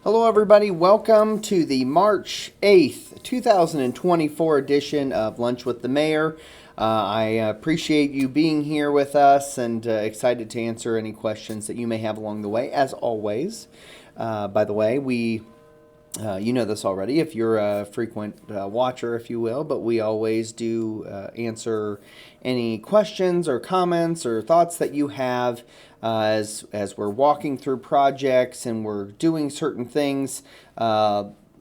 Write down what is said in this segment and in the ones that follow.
Hello, everybody. Welcome to the March 8th, 2024 edition of Lunch with the Mayor. I appreciate you being here with us and excited to answer any questions that you may have along the way, as always. By the way, you know this already if you're a frequent watcher, if you will, but we always do answer any questions or comments or thoughts that you have as we're walking through projects and we're doing certain things.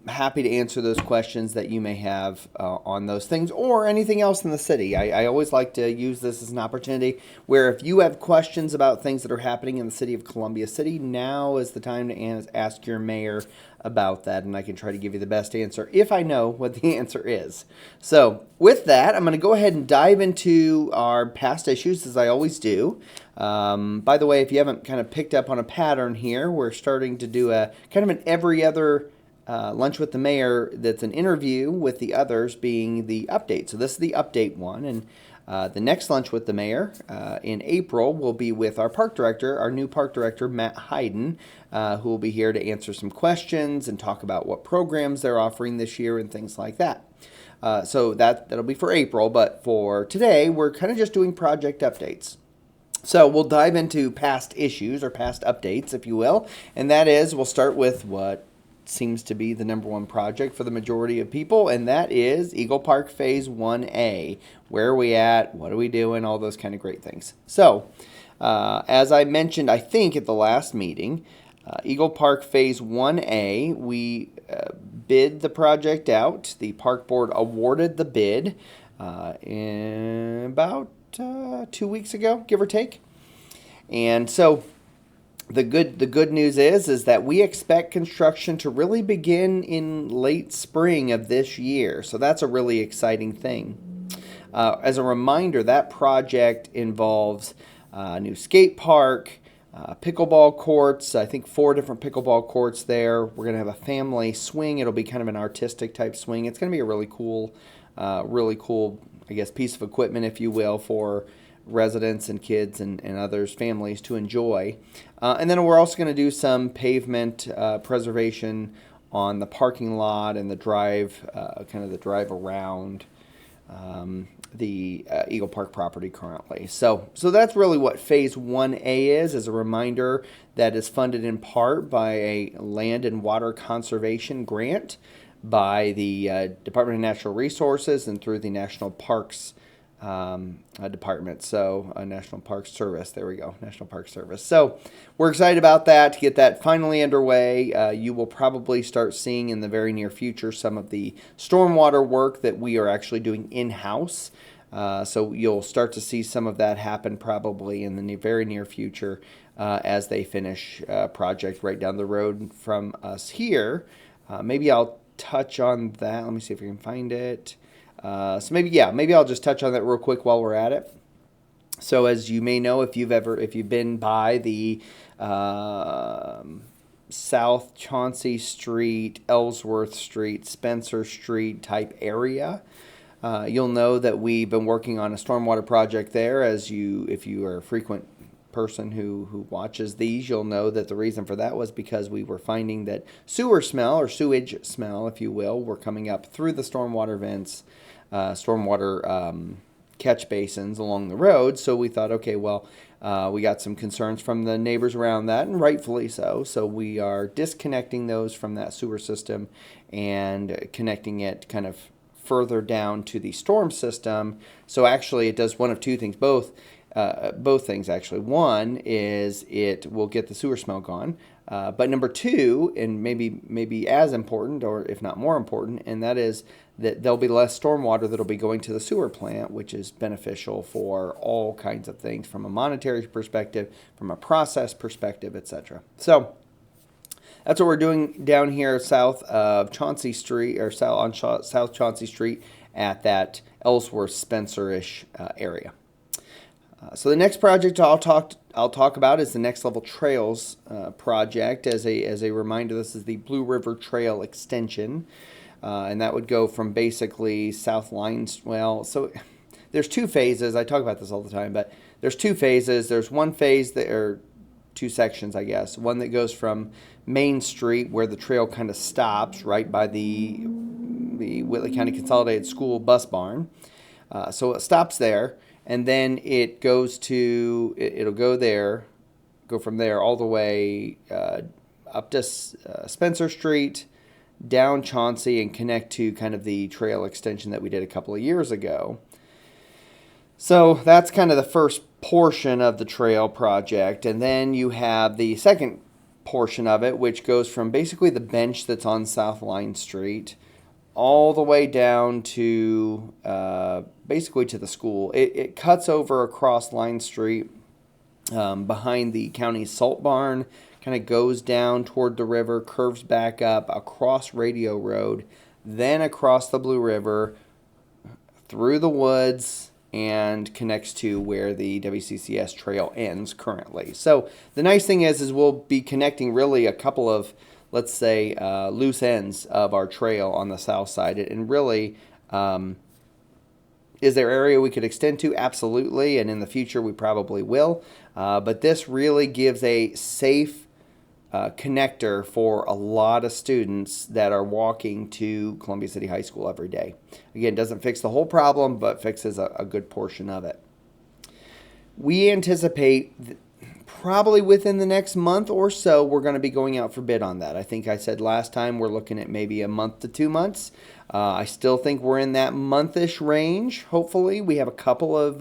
Happy to answer those questions that you may have on those things or anything else in the city. I always like to use this as an opportunity where if you have questions about things that are happening in the city of Columbia City, now is the time to ask your mayor about that, and I can try to give you the best answer if I know what the answer is. So with that, I'm going to go ahead and dive into our past issues as I always do. By the way, if you haven't kind of picked up on a pattern here, we're starting to do a kind of an every other Lunch with the Mayor that's an interview with the others being the update. So this is the update one, and the next Lunch with the Mayor in April will be with our park director, our new park director, Matt Hayden, who will be here to answer some questions and talk about what programs they're offering this year and things like that. So that'll be for April, but for today, we're kind of just doing project updates. So we'll dive into past issues or past updates, if you will, and that is we'll start with what seems to be the number one project for the majority of people, and that is Eagle Park Phase 1A. Where are we at? What are we doing? All those kind of great things. So, as I mentioned, I think at the last meeting, Eagle Park Phase 1A, we bid the project out. The park board awarded the bid in about 2 weeks ago, give or take. And so the good news is that we expect construction to really begin in late spring of this year. So that's a really exciting thing. As a reminder, that project involves a new skate park, pickleball courts, I think 4 different pickleball courts there. We're going to have a family swing. It'll be kind of an artistic type swing. It's going to be a really cool, I guess, piece of equipment, if you will, for residents and kids and others, families to enjoy. And then we're also going to do some pavement preservation on the parking lot and the drive, kind of the drive around the Eagle Park property currently. So that's really what Phase 1A is. As a reminder, that is funded in part by a land and water conservation grant by the Department of Natural Resources and through the National Parks Department. So National Park Service. There we go. National Park Service. So we're excited about that, to get that finally underway. You will probably start seeing in the very near future some of the stormwater work that we are actually doing in-house. So you'll start to see some of that happen probably in the very near future as they finish a project right down the road from us here. Maybe I'll touch on that. Let me see if we can find it. So maybe I'll just touch on that real quick while we're at it. So as you may know, if you've been by the South Chauncey Street, Ellsworth Street, Spencer Street type area, you'll know that we've been working on a stormwater project there. If you are a frequent person who watches these, you'll know that the reason for that was because we were finding that sewer smell, or sewage smell, if you will, were coming up through the stormwater vents, stormwater catch basins along the road. So we thought, okay, well, we got some concerns from the neighbors around that, and rightfully so. So we are disconnecting those from that sewer system and connecting it kind of further down to the storm system. So actually it does one of two things, both things actually. One is it will get the sewer smell gone, but number two, and maybe as important, or if not more important, and that is that there'll be less stormwater that'll be going to the sewer plant, which is beneficial for all kinds of things, from a monetary perspective, from a process perspective, etc. So that's what we're doing down here south of Chauncey Street, or South Chauncey Street, at that Ellsworth Spencer-ish area. So the next project I'll talk about is the Next Level Trails project. As a reminder, this is the Blue River Trail extension, and that would go from basically South Lines. Well, so there's 2 phases. I talk about this all the time, but there's 2 phases. There's one phase that two sections, I guess. One that goes from Main Street, where the trail kind of stops right by the Whitley County Consolidated School bus barn. So it stops there, and then it goes to it'll go there, go from there all the way up to Spencer Street, down Chauncey, and connect to kind of the trail extension that we did a couple of years ago. So that's kind of the first portion of the trail project. And then you have the second portion of it, which goes from basically the bench that's on South Line Street all the way down to basically to the school. It cuts over across Line Street behind the county salt barn, kind of goes down toward the river, curves back up across Radio Road, then across the Blue River, through the woods, and connects to where the WCCS trail ends currently. So the nice thing is we'll be connecting really a couple of, let's say, loose ends of our trail on the south side. And really, is there area we could extend to? Absolutely, and in the future we probably will. But this really gives a safe connector for a lot of students that are walking to Columbia City High School every day. Again, doesn't fix the whole problem, but fixes a good portion of it. We anticipate probably within the next month or so, we're going to be going out for bid on that. I think I said last time we're looking at maybe a month to 2 months. I still think we're in that monthish range. Hopefully, we have a couple of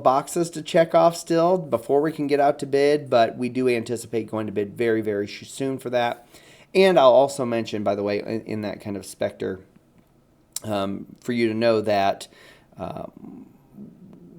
boxes to check off still before we can get out to bid, but we do anticipate going to bid very, very soon for that. And I'll also mention, by the way, in that kind of specter, for you to know that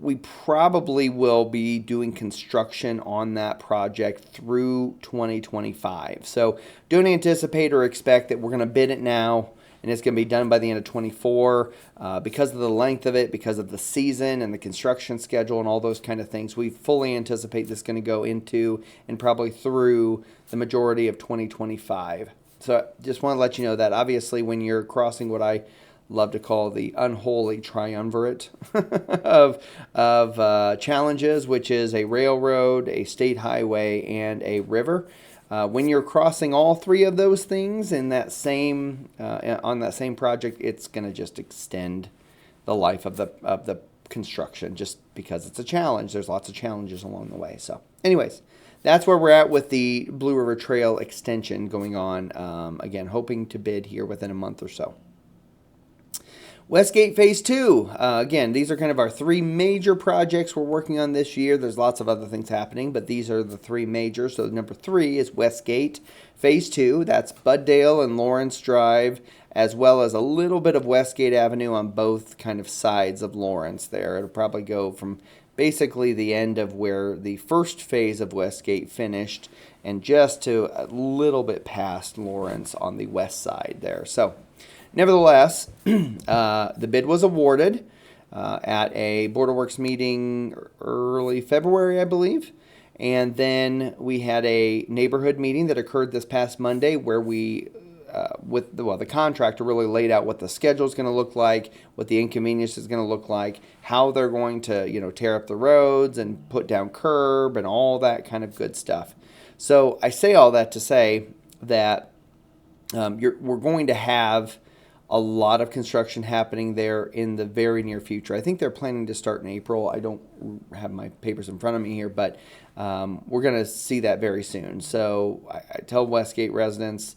we probably will be doing construction on that project through 2025. So don't anticipate or expect that we're going to bid it now and it's going to be done by the end of 24. Because of the length of it, because of the season and the construction schedule and all those kind of things, we fully anticipate this is going to go into and probably through the majority of 2025. So I just want to let you know that obviously when you're crossing what I love to call the unholy triumvirate of challenges, which is a railroad, a state highway, and a river. When you're crossing all three of those things in that same on that same project, it's going to just extend the life of the construction, just because it's a challenge. There's lots of challenges along the way. So, anyways, that's where we're at with the Blue River Trail extension going on. Again, hoping to bid here within a month or so. Westgate Phase 2. Again, these are kind of our three major projects we're working on this year. There's lots of other things happening, but these are the three major. So number 3 is Westgate Phase 2. That's Buddale and Lawrence Drive, as well as a little bit of Westgate Avenue on both kind of sides of Lawrence there. It'll probably go from basically the end of where the first phase of Westgate finished and just to a little bit past Lawrence on the west side there. So nevertheless, the bid was awarded at a Board of Works meeting early February, I believe. And then we had a neighborhood meeting that occurred this past Monday where we, the contractor really laid out what the schedule is going to look like, what the inconvenience is going to look like, how they're going to, tear up the roads and put down curb and all that kind of good stuff. So I say all that to say that we're going to have a lot of construction happening there in the very near future. I think they're planning to start in April. I don't have my papers in front of me here, but we're going to see that very soon. So I tell Westgate residents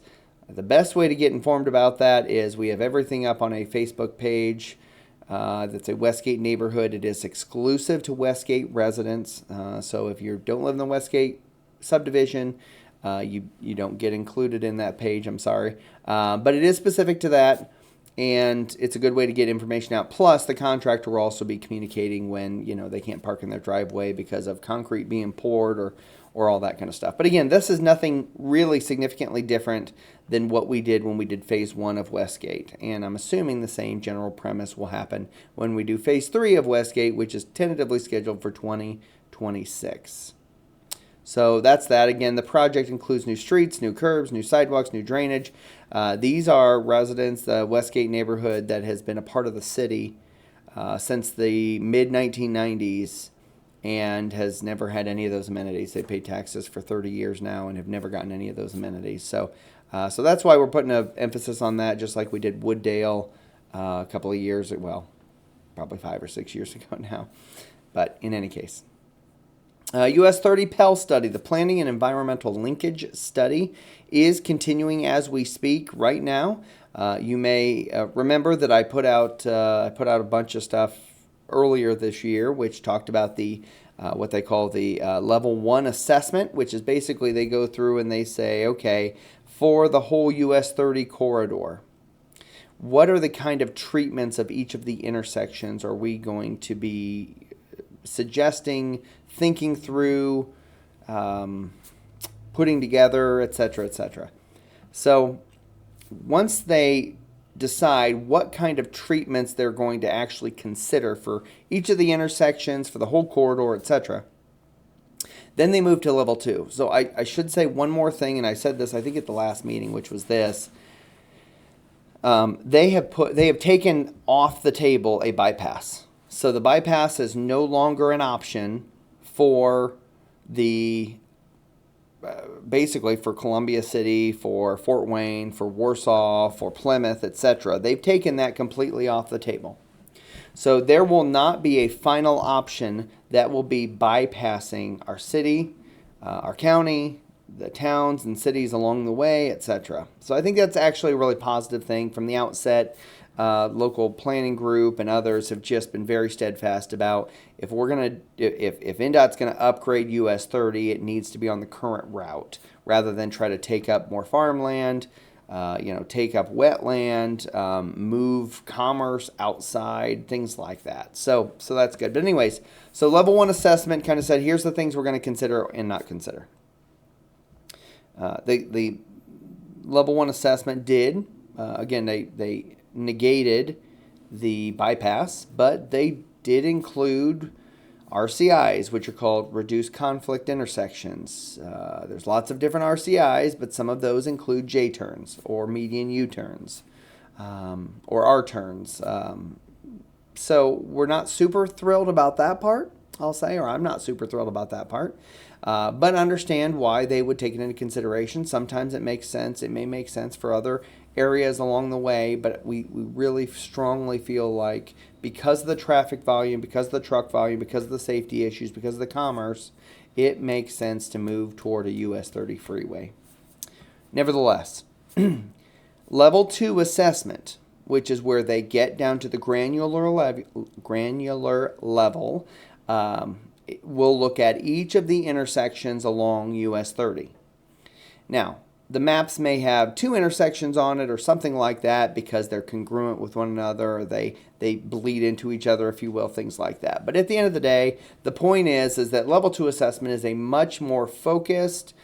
the best way to get informed about that is we have everything up on a Facebook page that's a Westgate neighborhood. It is exclusive to Westgate residents. So if you don't live in the Westgate subdivision, you don't get included in that page. I'm sorry. But it is specific to that. And it's a good way to get information out. Plus, the contractor will also be communicating when, they can't park in their driveway because of concrete being poured or all that kind of stuff. But again, this is nothing really significantly different than what we did when we did Phase 1 of Westgate. And I'm assuming the same general premise will happen when we do Phase 3 of Westgate, which is tentatively scheduled for 2026. So that's that. Again, the project includes new streets, new curbs, new sidewalks, new drainage. These are residents, the Westgate neighborhood that has been a part of the city since the mid-1990s. and has never had any of those amenities. They paid taxes for 30 years now and have never gotten any of those amenities. So that's why we're putting an emphasis on that, just like we did Wooddale a couple of years, well, probably 5 or 6 years ago now. But in any case. US 30 Pell study, the Planning and Environmental Linkage Study, is continuing as we speak right now. You may remember that I put out a bunch of stuff earlier this year, which talked about the what they call the level 1 assessment, which is basically they go through and they say, okay, for the whole US 30 corridor, what are the kind of treatments of each of the intersections are we going to be suggesting, thinking through, putting together, etc., etc. So once they decide what kind of treatments they're going to actually consider for each of the intersections, for the whole corridor, etc., then they move to level 2. So I should say one more thing, and I said this, I think, at the last meeting, which was this. They have taken off the table a bypass. So the bypass is no longer an option for the basically for Columbia City, for Fort Wayne, for Warsaw, for Plymouth, etc. They've taken that completely off the table. So there will not be a final option that will be bypassing our city, our county, the towns and cities along the way, etc. So I think that's actually a really positive thing from the outset. Local planning group and others have just been very steadfast about if NDOT's going to upgrade US 30, it needs to be on the current route rather than try to take up more farmland, take up wetland, move commerce outside, things like that. So that's good. But anyways, so level 1 assessment kind of said, here's the things we're going to consider and not consider. The level 1 assessment did, again, they negated the bypass, but they did include RCIs, which are called reduced conflict intersections. There's lots of different RCIs, but some of those include J-turns or median U-turns or R-turns. So we're not super thrilled about that part, I'll say, or I'm not super thrilled about that part. But understand why they would take it into consideration. Sometimes it makes sense. It may make sense for other areas along the way, but we really strongly feel like because of the traffic volume, because of the truck volume, because of the safety issues, because of the commerce, it makes sense to move toward a US 30 freeway. Nevertheless, level 2 assessment, which is where they get down to the granular level, we'll look at each of the intersections along US 30. Now, the maps may have 2 intersections on it or something like that because they're congruent with one another, or they bleed into each other, if you will, things like that. But at the end of the day, the point is that level 2 assessment is a much more focused,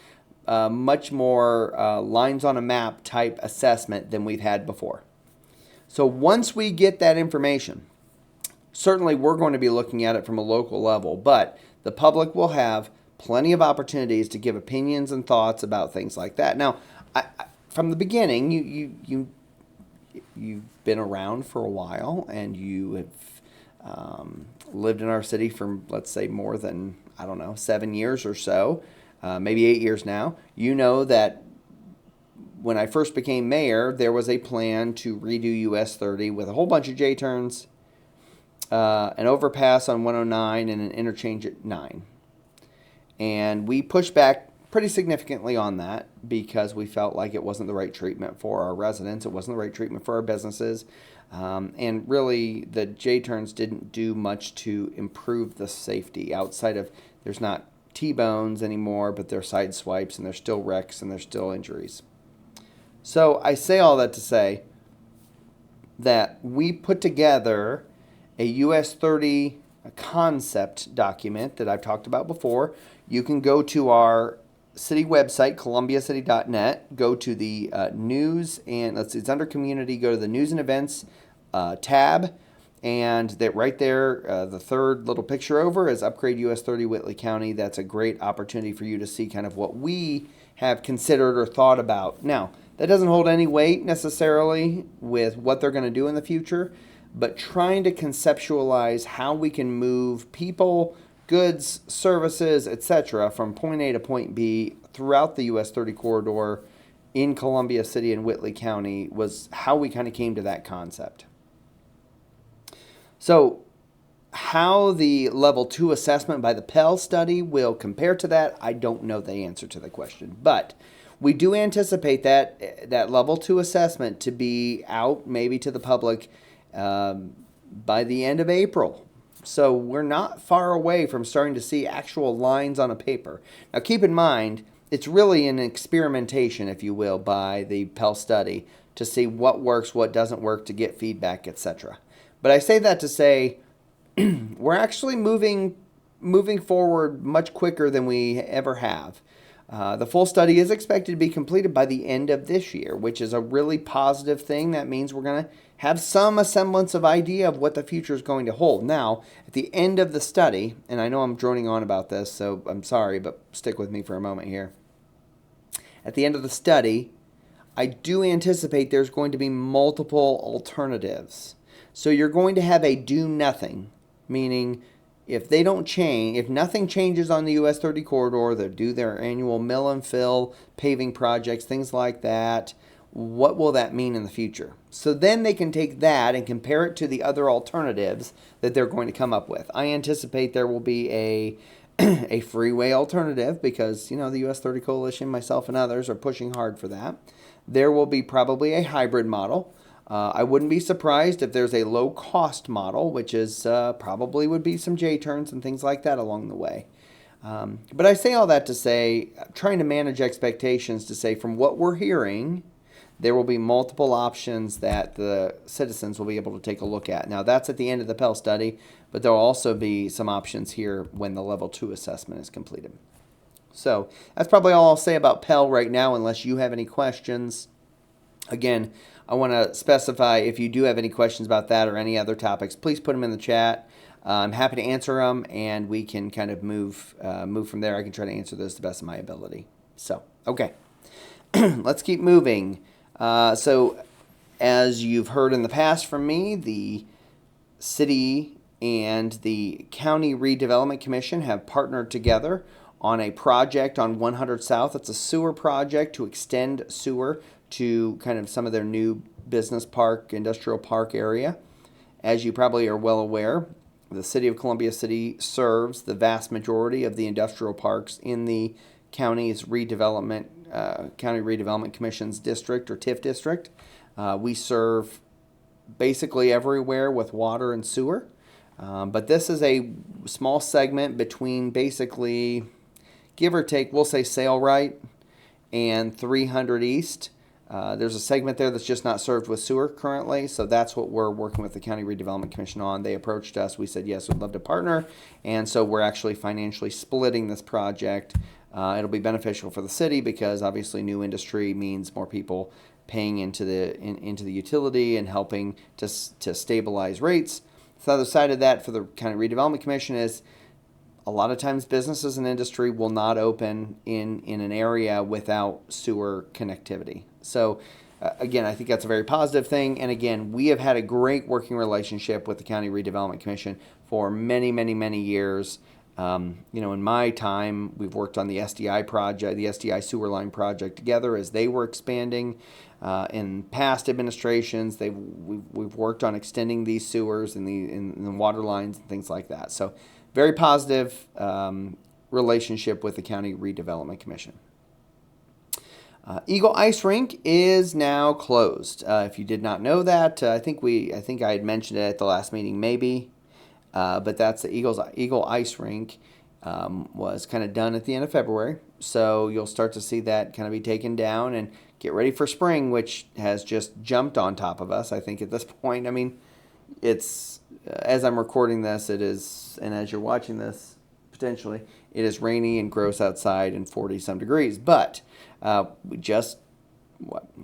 much more lines on a map type assessment than we've had before. So once we get that information, certainly we're going to be looking at it from a local level, but the public will have plenty of opportunities to give opinions and thoughts about things like that. Now, from the beginning, you've been around for a while, and you have lived in our city for, let's say, more than, 7 years or so, maybe 8 years now. You know that when I first became mayor, there was a plan to redo US 30 with a whole bunch of J-turns, an overpass on 109, and an interchange at 9. And we pushed back pretty significantly on that because we felt like it wasn't the right treatment for our residents. It wasn't the right treatment for our businesses. And really, the J-turns didn't do much to improve the safety outside of there's not T-bones anymore, but there's side swipes, and there's still wrecks, and there's still injuries. So I say all that to say that we put together a US 30 concept document that I've talked about before. You can go to our city website, columbiacity.net, go to the news, and it's under community, go to the news and events tab, and that right there, the third little picture over is Upgrade US 30 Whitley County. That's a great opportunity for you to see kind of what we have considered or thought about. Now, that doesn't hold any weight necessarily with what they're going to do in the future, but trying to conceptualize how we can move people, goods, services, etc., from point A to point B throughout the US 30 corridor in Columbia City and Whitley County was how we kind of came to that concept. So, how the level 2 assessment by the Pell study will compare to that, I don't know the answer to the question. But we do anticipate that level 2 assessment to be out maybe to the public by the end of April. So we're not far away from starting to see actual lines on a paper. Now keep in mind, it's really an experimentation, if you will, by the Pell study to see what works, what doesn't work, to get feedback, etc. But I say that to say we're actually moving forward much quicker than we ever have. The full study is expected to be completed by the end of this year, which is a really positive thing. That means we're going to have some semblance of idea of what the future is going to hold. Now, at the end of the study, and I know I'm droning on about this, so I'm sorry, but stick with me for a moment here. At the end of the study, I do anticipate there's going to be multiple alternatives. So you're going to have a do nothing, meaning if they don't change, if nothing changes on the US 30 corridor, they do their annual mill and fill, paving projects, things like that, what will that mean in the future? So then they can take that and compare it to the other alternatives that they're going to come up with. I anticipate there will be a freeway alternative because, the US 30 Coalition, myself and others are pushing hard for that. There will be probably a hybrid model. I wouldn't be surprised if there's a low-cost model, which is probably would be some J-turns and things like that along the way. But I say all that to say, trying to manage expectations to say from what we're hearing, there will be multiple options that the citizens will be able to take a look at. Now, that's at the end of the Pell study, but there will also be some options here when the Level 2 assessment is completed. So that's probably all I'll say about Pell right now, unless you have any questions. Again, I want to specify if you do have any questions about that or any other topics, please put them in the chat. I'm happy to answer them, and we can kind of move from there. I can try to answer those to the best of my ability. So, okay. Let's keep moving. So, as you've heard in the past from me, the city and the County Redevelopment Commission have partnered together on a project on 100 South. It's a sewer project to extend sewer to kind of some of their new business park, industrial park area. As you probably are well aware, the city of Columbia City serves the vast majority of the industrial parks in the county's redevelopment, County Redevelopment Commission's district or TIF district. We serve basically everywhere with water and sewer. But this is a small segment between basically, give or take, we'll say Sailrite and 300 East. There's a segment there that's just not served with sewer currently, so that's what we're working with the County Redevelopment Commission on. They approached us. We said, yes, we'd love to partner, and so we're actually financially splitting this project. It'll be beneficial for the city because obviously new industry means more people paying into the utility and helping to stabilize rates. The other side of that for the County Redevelopment Commission is a lot of times businesses and industry will not open in an area without sewer connectivity. So again, I think that's a very positive thing. And again, we have had a great working relationship with the County Redevelopment Commission for many, many, many years. In my time, we've worked on the SDI project, the SDI sewer line project together as they were expanding. In past administrations, we've worked on extending these sewers and the water lines and things like that. So very positive relationship with the County Redevelopment Commission. Eagle Ice Rink is now closed. If you did not know that, I think I had mentioned it at the last meeting, maybe. But that's the Eagle Ice Rink was kind of done at the end of February. So you'll start to see that kind of be taken down and get ready for spring, which has just jumped on top of us, I think, at this point. I mean, it's, as I'm recording this, it is, and as you're watching this, potentially, it is rainy and gross outside and 40-some degrees. But we just,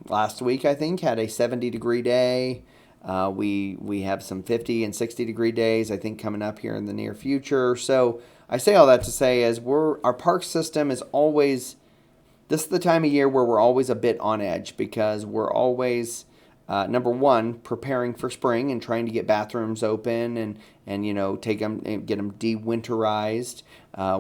last week, I think, had a 70-degree day. We have some 50 and 60-degree days, I think, coming up here in the near future. So I say all that to say is our park system is always, this is the time of year where we're always a bit on edge because we're always number one, preparing for spring and trying to get bathrooms open and take them and get them de-winterized.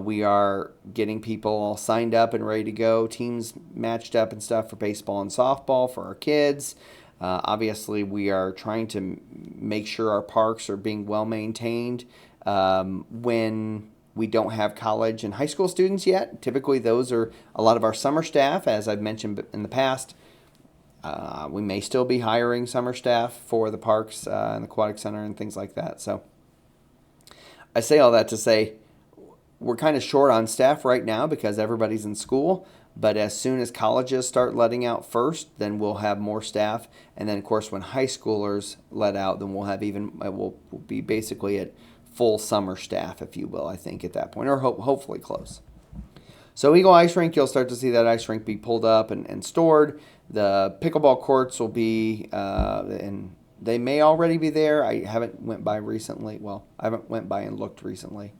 We are getting people all signed up and ready to go, teams matched up and stuff for baseball and softball for our kids. Obviously, we are trying to make sure our parks are being well maintained. When we don't have college and high school students yet, typically those are a lot of our summer staff, as I've mentioned in the past. We may still be hiring summer staff for the parks and the aquatic center and things like that. So I say all that to say we're kind of short on staff right now because everybody's in school. But as soon as colleges start letting out first, then we'll have more staff. And then, of course, when high schoolers let out, then we'll be basically at full summer staff, if you will, I think, at that point, or hopefully close. So Eagle Ice Rink, you'll start to see that ice rink be pulled up and stored. The pickleball courts will be, and they may already be there. I haven't went by recently. Well, I haven't went by and looked recently.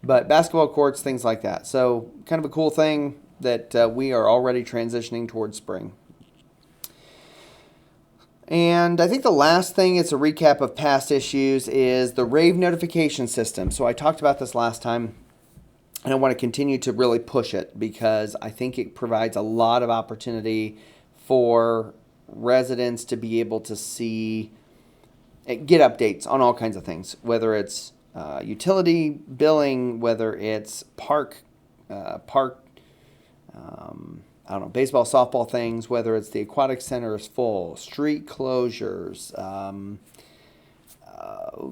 But basketball courts, things like that. So kind of a cool thing that we are already transitioning towards spring. And I think the last thing, it's a recap of past issues, is the rave notification system. So I talked about this last time, and I want to continue to really push it because I think it provides a lot of opportunity for residents to be able to get updates on all kinds of things, whether it's utility billing, whether it's baseball, softball things, whether it's the aquatic center is full, street closures,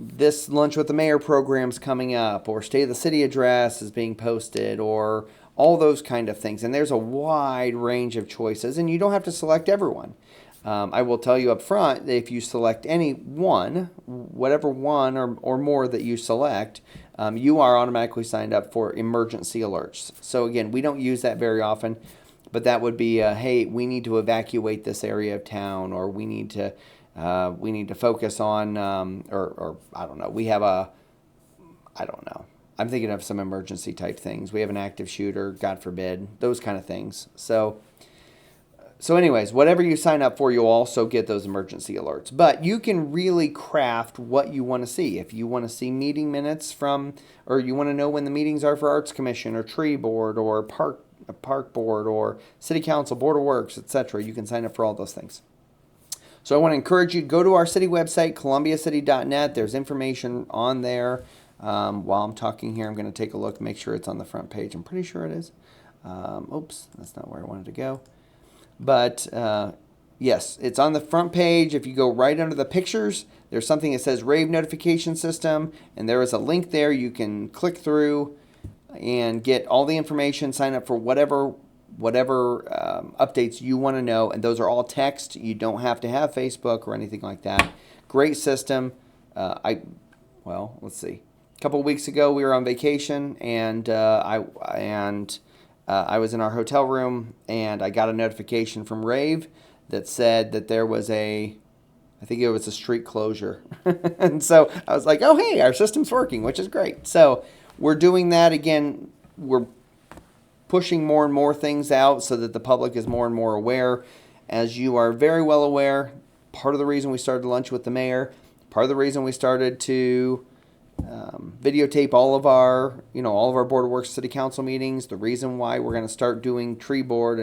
this Lunch with the Mayor program's coming up, or State of the City address is being posted, or all those kind of things. And there's a wide range of choices, and you don't have to select everyone. I will tell you up front that if you select any one, whatever one or more that you select, you are automatically signed up for emergency alerts. So again, we don't use that very often, but that would be, hey, we need to evacuate this area of town, or we need to focus on, or I don't know. We have I don't know. I'm thinking of some emergency type things. We have an active shooter, God forbid, those kind of things. So anyways, whatever you sign up for, you'll also get those emergency alerts. But you can really craft what you want to see. If you want to see meeting minutes or you want to know when the meetings are for Arts Commission or Tree Board or Park Board or City Council, Board of Works, etc., you can sign up for all those things. So I want to encourage you to go to our city website, columbiacity.net. There's information on there. While I'm talking here, I'm going to take a look, make sure it's on the front page. I'm pretty sure it is. Oops, that's not where I wanted to go. But yes, it's on the front page. If you go right under the pictures, there's something that says Rave Notification System, and there is a link there. You can click through and get all the information, sign up for whatever updates you want to know, and those are all text. You don't have to have Facebook or anything like that. Great system. Let's see. A couple of weeks ago, we were on vacation, and I was in our hotel room, and I got a notification from Rave that said that there was I think it was a street closure. And so I was like, oh, hey, our system's working, which is great. So we're doing that again. We're pushing more and more things out so that the public is more and more aware. As you are very well aware, part of the reason we started Lunch with the Mayor, part of the reason we started to videotape all of our Board of Works City Council meetings, the reason why we're going to start doing Tree Board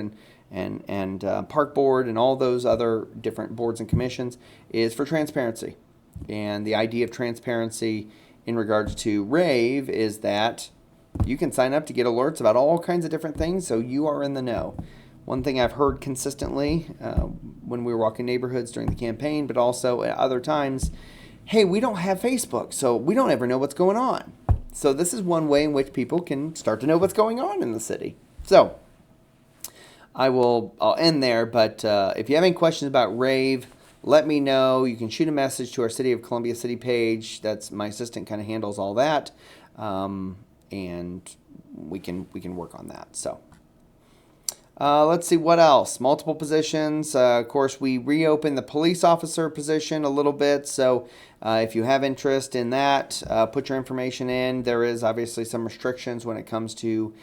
and Park Board and all those other different boards and commissions is for transparency. And the idea of transparency in regards to Rave is that you can sign up to get alerts about all kinds of different things, so you are in the know. One thing I've heard consistently when we were walking neighborhoods during the campaign, but also at other times, hey, we don't have Facebook, so we don't ever know what's going on. So this is one way in which people can start to know what's going on in the city. So I'll end there, but if you have any questions about Rave, let me know. You can shoot a message to our City of Columbia City page. That's my assistant kind of handles all that, and we can work on that. So let's see what else. Multiple positions. Of course, we reopened the police officer position a little bit. So if you have interest in that, put your information in. There is obviously some restrictions when it comes to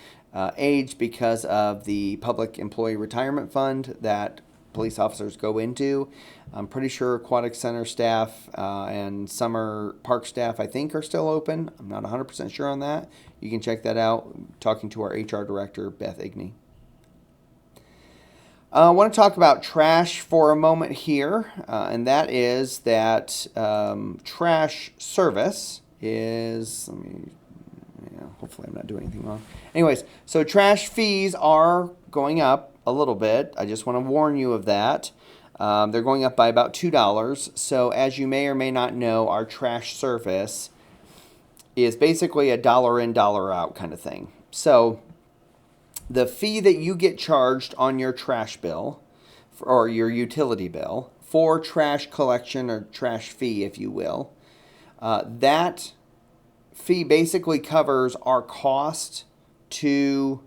age because of the Public Employee Retirement Fund that police officers go into. I'm pretty sure Aquatic Center staff and summer park staff, I think, are still open. I'm not 100% sure on that. You can check that out, talking to our HR director, Beth Igney. I want to talk about trash for a moment here, and that is that trash service is, hopefully I'm not doing anything wrong. Anyways, so trash fees are going up a little bit. I just want to warn you of that. They're going up by about $2. So as you may or may not know, our trash service is basically a dollar in, dollar out kind of thing. So the fee that you get charged on your trash bill or your utility bill for trash collection or trash fee, if you will, that fee basically covers our cost to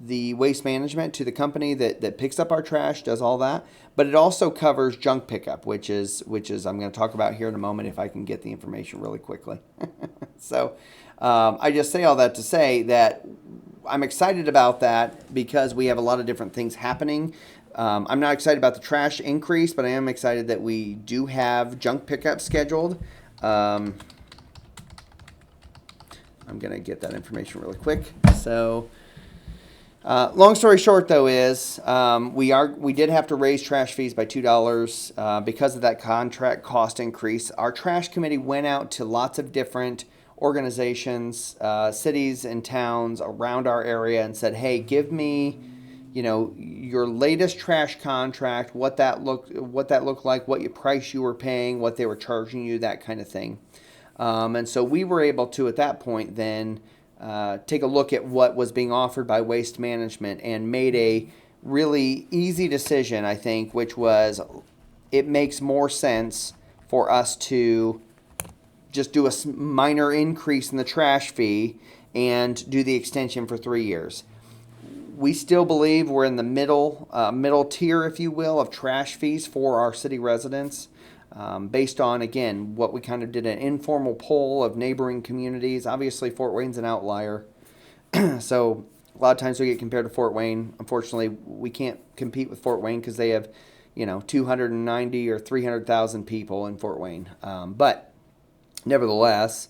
the waste management, to the company that picks up our trash, does all that. But it also covers junk pickup, which is I'm going to talk about here in a moment if I can get the information really quickly. So I just say all that to say that I'm excited about that because we have a lot of different things happening. I'm not excited about the trash increase, but I am excited that we do have junk pickup scheduled. I'm going to get that information really quick. So long story short, though, is we did have to raise trash fees by $2 because of that contract cost increase. Our trash committee went out to lots of different organizations, cities and towns around our area and said, hey, give me, your latest trash contract, what that looked like, what price you were paying, what they were charging you, that kind of thing. And so we were able to, at that point, then take a look at what was being offered by Waste Management and made a really easy decision, I think, which was it makes more sense for us to just do a minor increase in the trash fee and do the extension for 3 years. We still believe we're in the middle tier, if you will, of trash fees for our city residents, based on, again, what we kind of did an informal poll of neighboring communities. Obviously, Fort Wayne's an outlier. So a lot of times we get compared to Fort Wayne. Unfortunately, we can't compete with Fort Wayne because they have, 290 or 300,000 people in Fort Wayne. But nevertheless,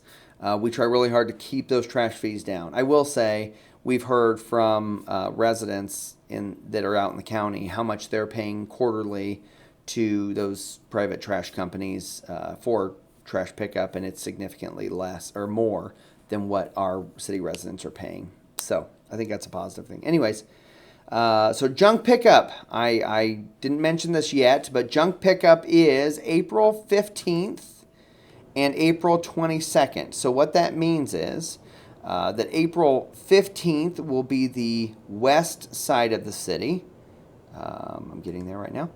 we try really hard to keep those trash fees down. I will say we've heard from residents that are out in the county how much they're paying quarterly to those private trash companies for trash pickup, and it's significantly less or more than what our city residents are paying. So I think that's a positive thing. Anyways, so junk pickup. I didn't mention this yet, but junk pickup is April 15th and April 22nd. So what that means is that April 15th will be the west side of the city. I'm getting there right now.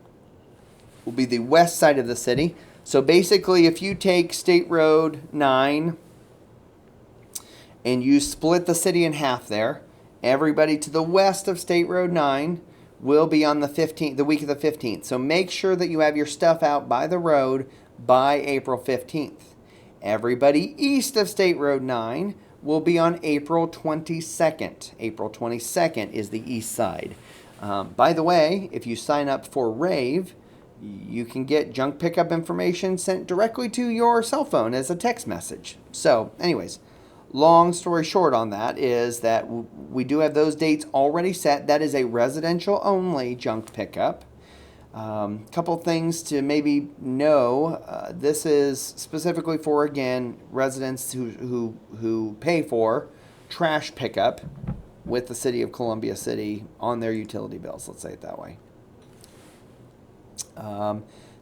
Will be the west side of the city. So basically, if you take State Road 9 and you split the city in half there, everybody to the west of State Road 9 will be on the 15th, the week of the 15th. So make sure that you have your stuff out by the road by April 15th. Everybody east of State Road 9 will be on April 22nd. April 22nd is the east side. By the way, if you sign up for RAVE, you can get junk pickup information sent directly to your cell phone as a text message. So, anyways, long story short on that is that we do have those dates already set. That is a residential only junk pickup. Couple things to maybe know. This is specifically for, again, residents who pay for trash pickup with the city of Columbia City on their utility bills. Let's say it that way.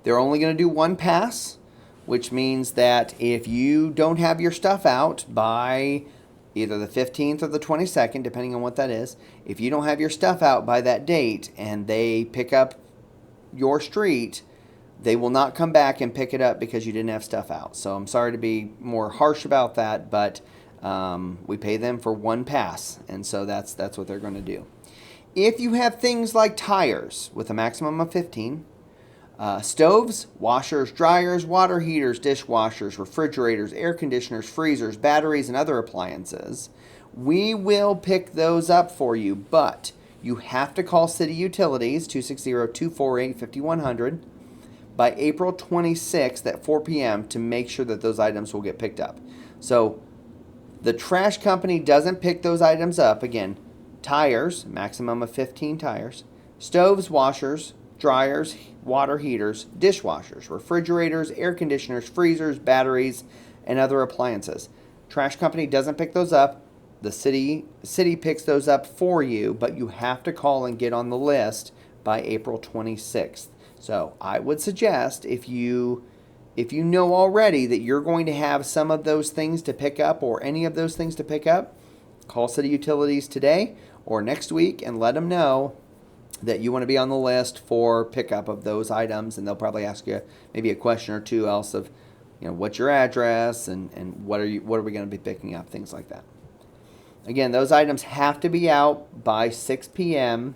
They're only going to do one pass, which means that if you don't have your stuff out by either the 15th or the 22nd, depending on what that is, if you don't have your stuff out by that date and they pick up your street, they will not come back and pick it up because you didn't have stuff out. So I'm sorry to be more harsh about that, but we pay them for one pass, and so that's what they're going to do. If you have things like tires with a maximum of 15, stoves, washers, dryers, water heaters, dishwashers, refrigerators, air conditioners, freezers, batteries, and other appliances, we will pick those up for you, but You have to call City Utilities, 260-248-5100, by April 26th at 4 p.m. to make sure that those items will get picked up. So the trash company doesn't pick those items up. Again, tires, maximum of 15 tires, stoves, washers, dryers, water heaters, dishwashers, refrigerators, air conditioners, freezers, batteries, and other appliances. Trash company doesn't pick those up. The city picks those up for you, but you have to call and get on the list by April 26th. So I would suggest if you know already that you're going to have some of those things to pick up or any of those things to pick up, call City Utilities today or next week and let them know that you want to be on the list for pickup of those items, and they'll probably ask you maybe a question or two else of, what's your address and what are we going to be picking up, things like that. Again, those items have to be out by 6 p.m.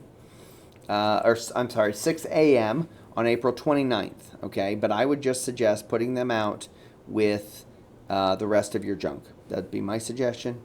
6 a.m. on April 29th, okay? But I would just suggest putting them out with the rest of your junk. That'd be my suggestion.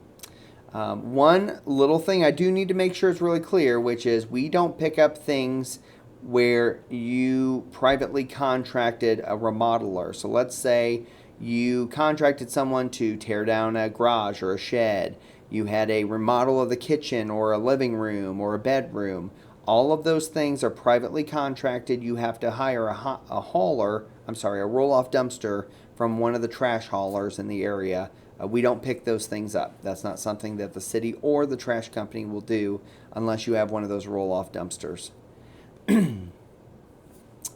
One little thing I do need to make sure is really clear, which is we don't pick up things where you privately contracted a remodeler. So let's say you contracted someone to tear down a garage or a shed. You had a remodel of the kitchen or a living room or a bedroom. All of those things are privately contracted. You have to hire a roll-off dumpster from one of the trash haulers in the area. We don't pick those things up. That's not something that the city or the trash company will do unless you have one of those roll-off dumpsters.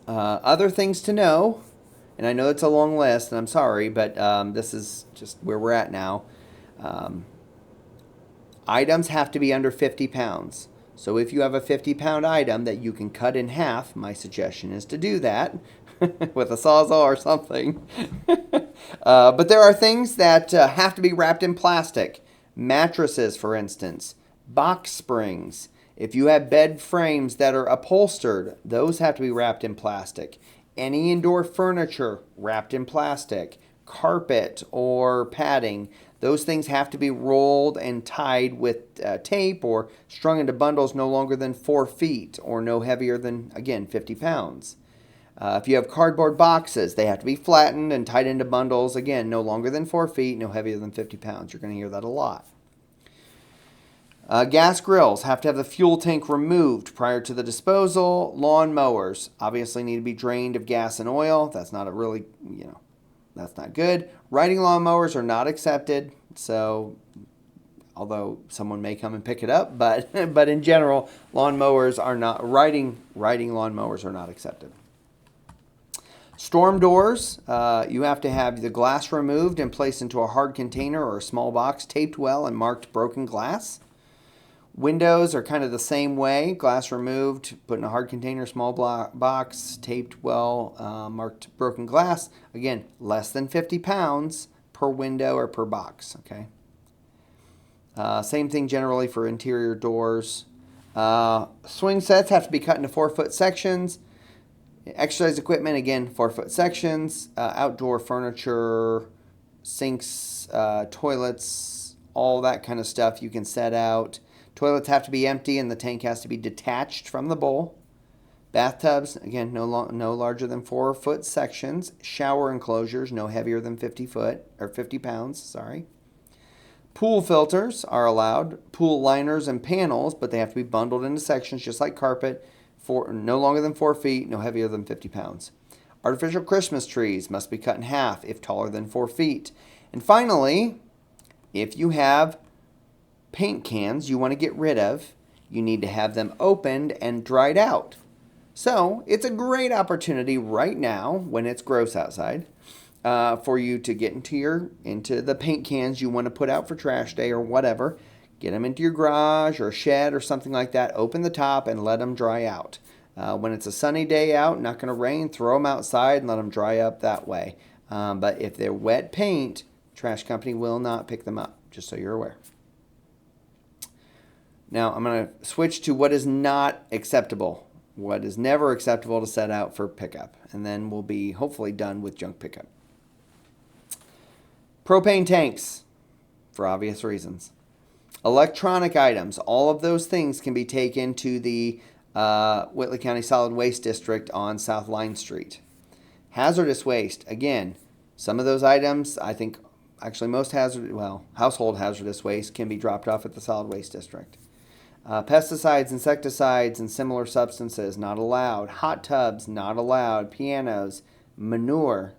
Other things to know, and I know it's a long list, and I'm sorry, but this is just where we're at now. Items have to be under 50 pounds. So if you have a 50-pound item that you can cut in half, my suggestion is to do that with a Sawzall or something. But there are things that have to be wrapped in plastic. Mattresses, for instance. Box springs. If you have bed frames that are upholstered, those have to be wrapped in plastic. Any indoor furniture wrapped in plastic. Carpet or padding. Those things have to be rolled and tied with tape or strung into bundles no longer than 4 feet or no heavier than, again, 50 pounds. If you have cardboard boxes, they have to be flattened and tied into bundles, again, no longer than 4 feet, no heavier than 50 pounds. You're going to hear that a lot. Gas grills have to have the fuel tank removed prior to the disposal. Lawn mowers obviously need to be drained of gas and oil. That's not that's not good. Riding lawn mowers are not accepted. So, although someone may come and pick it up, but in general, riding lawn mowers are not accepted. Storm doors, you have to have the glass removed and placed into a hard container or a small box, taped well and marked broken glass. Windows are kind of the same way. Glass removed, put in a hard container, small box, taped well, marked broken glass. Again, less than 50 pounds per window or per box, okay? Same thing generally for interior doors. Swing sets have to be cut into 4-foot sections. Exercise equipment, again, 4-foot sections. Outdoor furniture, sinks, toilets, all that kind of stuff you can set out. Toilets have to be empty and the tank has to be detached from the bowl. Bathtubs, again, no larger than 4-foot sections. Shower enclosures, no heavier than 50 pounds. Pool filters are allowed. Pool liners and panels, but they have to be bundled into sections just like carpet. No longer than 4 feet, no heavier than 50 pounds. Artificial Christmas trees must be cut in half if taller than 4 feet. And finally, if you have paint cans you want to get rid of, you need to have them opened and dried out. So it's a great opportunity right now when it's gross outside for you to get into the paint cans you want to put out for trash day or whatever. Get them into your garage or shed or something like that. Open the top and let them dry out. When it's a sunny day out, not going to rain, throw them outside and let them dry up that way. But if they're wet paint, trash company will not pick them up, just so you're aware. Now I'm going to switch to what is not acceptable. What is never acceptable to set out for pickup. And then we'll be hopefully done with junk pickup. Propane tanks, for obvious reasons. Electronic items, all of those things can be taken to the Whitley County Solid Waste District on South Line Street. Hazardous waste, again, some of those items, I think actually most household hazardous waste can be dropped off at the Solid Waste District. Pesticides, insecticides, and similar substances, not allowed. Hot tubs, not allowed. Pianos, manure.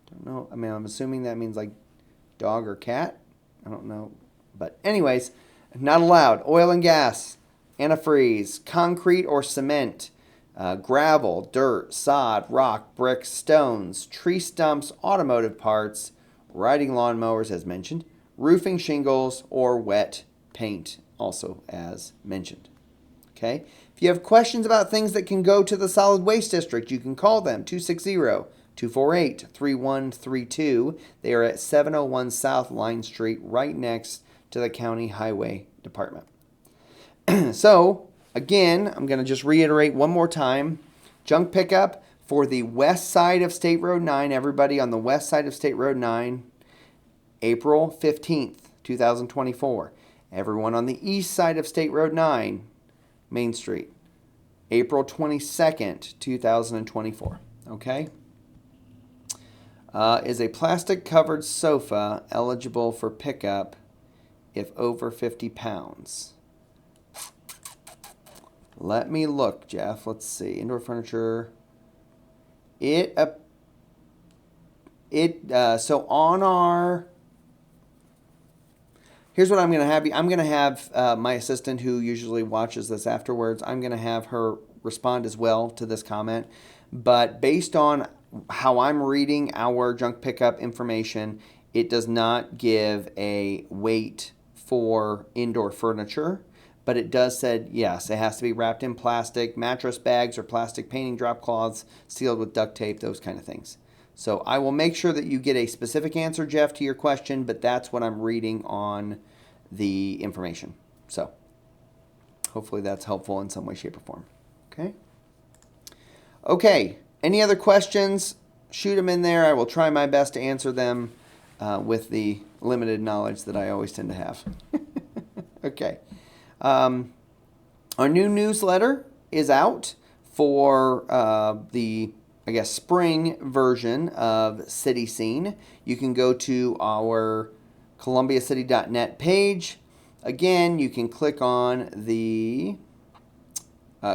Don't know. I mean, I'm assuming that means like dog or cat. I don't know. But anyways, not allowed. Oil and gas, antifreeze, concrete or cement, gravel, dirt, sod, rock, bricks, stones, tree stumps, automotive parts, riding lawnmowers as mentioned, roofing shingles, or wet paint also as mentioned. Okay? If you have questions about things that can go to the Solid Waste District, you can call them 260-248-3132. They are at 701 South Line Street, right next to the County Highway Department. So, again, I'm going to just reiterate one more time. Junk pickup for the west side of State Road 9, everybody on the west side of State Road 9, April 15th, 2024. Everyone on the east side of State Road 9, Main Street, April 22nd, 2024. Okay? Is a plastic-covered sofa eligible for pickup if over 50 pounds? Let me look, Jeff. Let's see. Indoor furniture. So on our... Here's what I'm going to have you. I'm going to have my assistant who usually watches this afterwards. I'm going to have her respond as well to this comment. But based on how I'm reading our junk pickup information, it does not give a weight for indoor furniture. But it does say, yes, it has to be wrapped in plastic, mattress bags or plastic painting drop cloths, sealed with duct tape, those kind of things. So I will make sure that you get a specific answer, Jeff, to your question, but that's what I'm reading on the information. So hopefully that's helpful in some way, shape, or form. Okay? Okay, any other questions? Shoot them in there. I will try my best to answer them with the limited knowledge that I always tend to have. Okay. Our new newsletter is out for the, spring version of City Scene. You can go to our columbiacity.net page. Again, you can click on the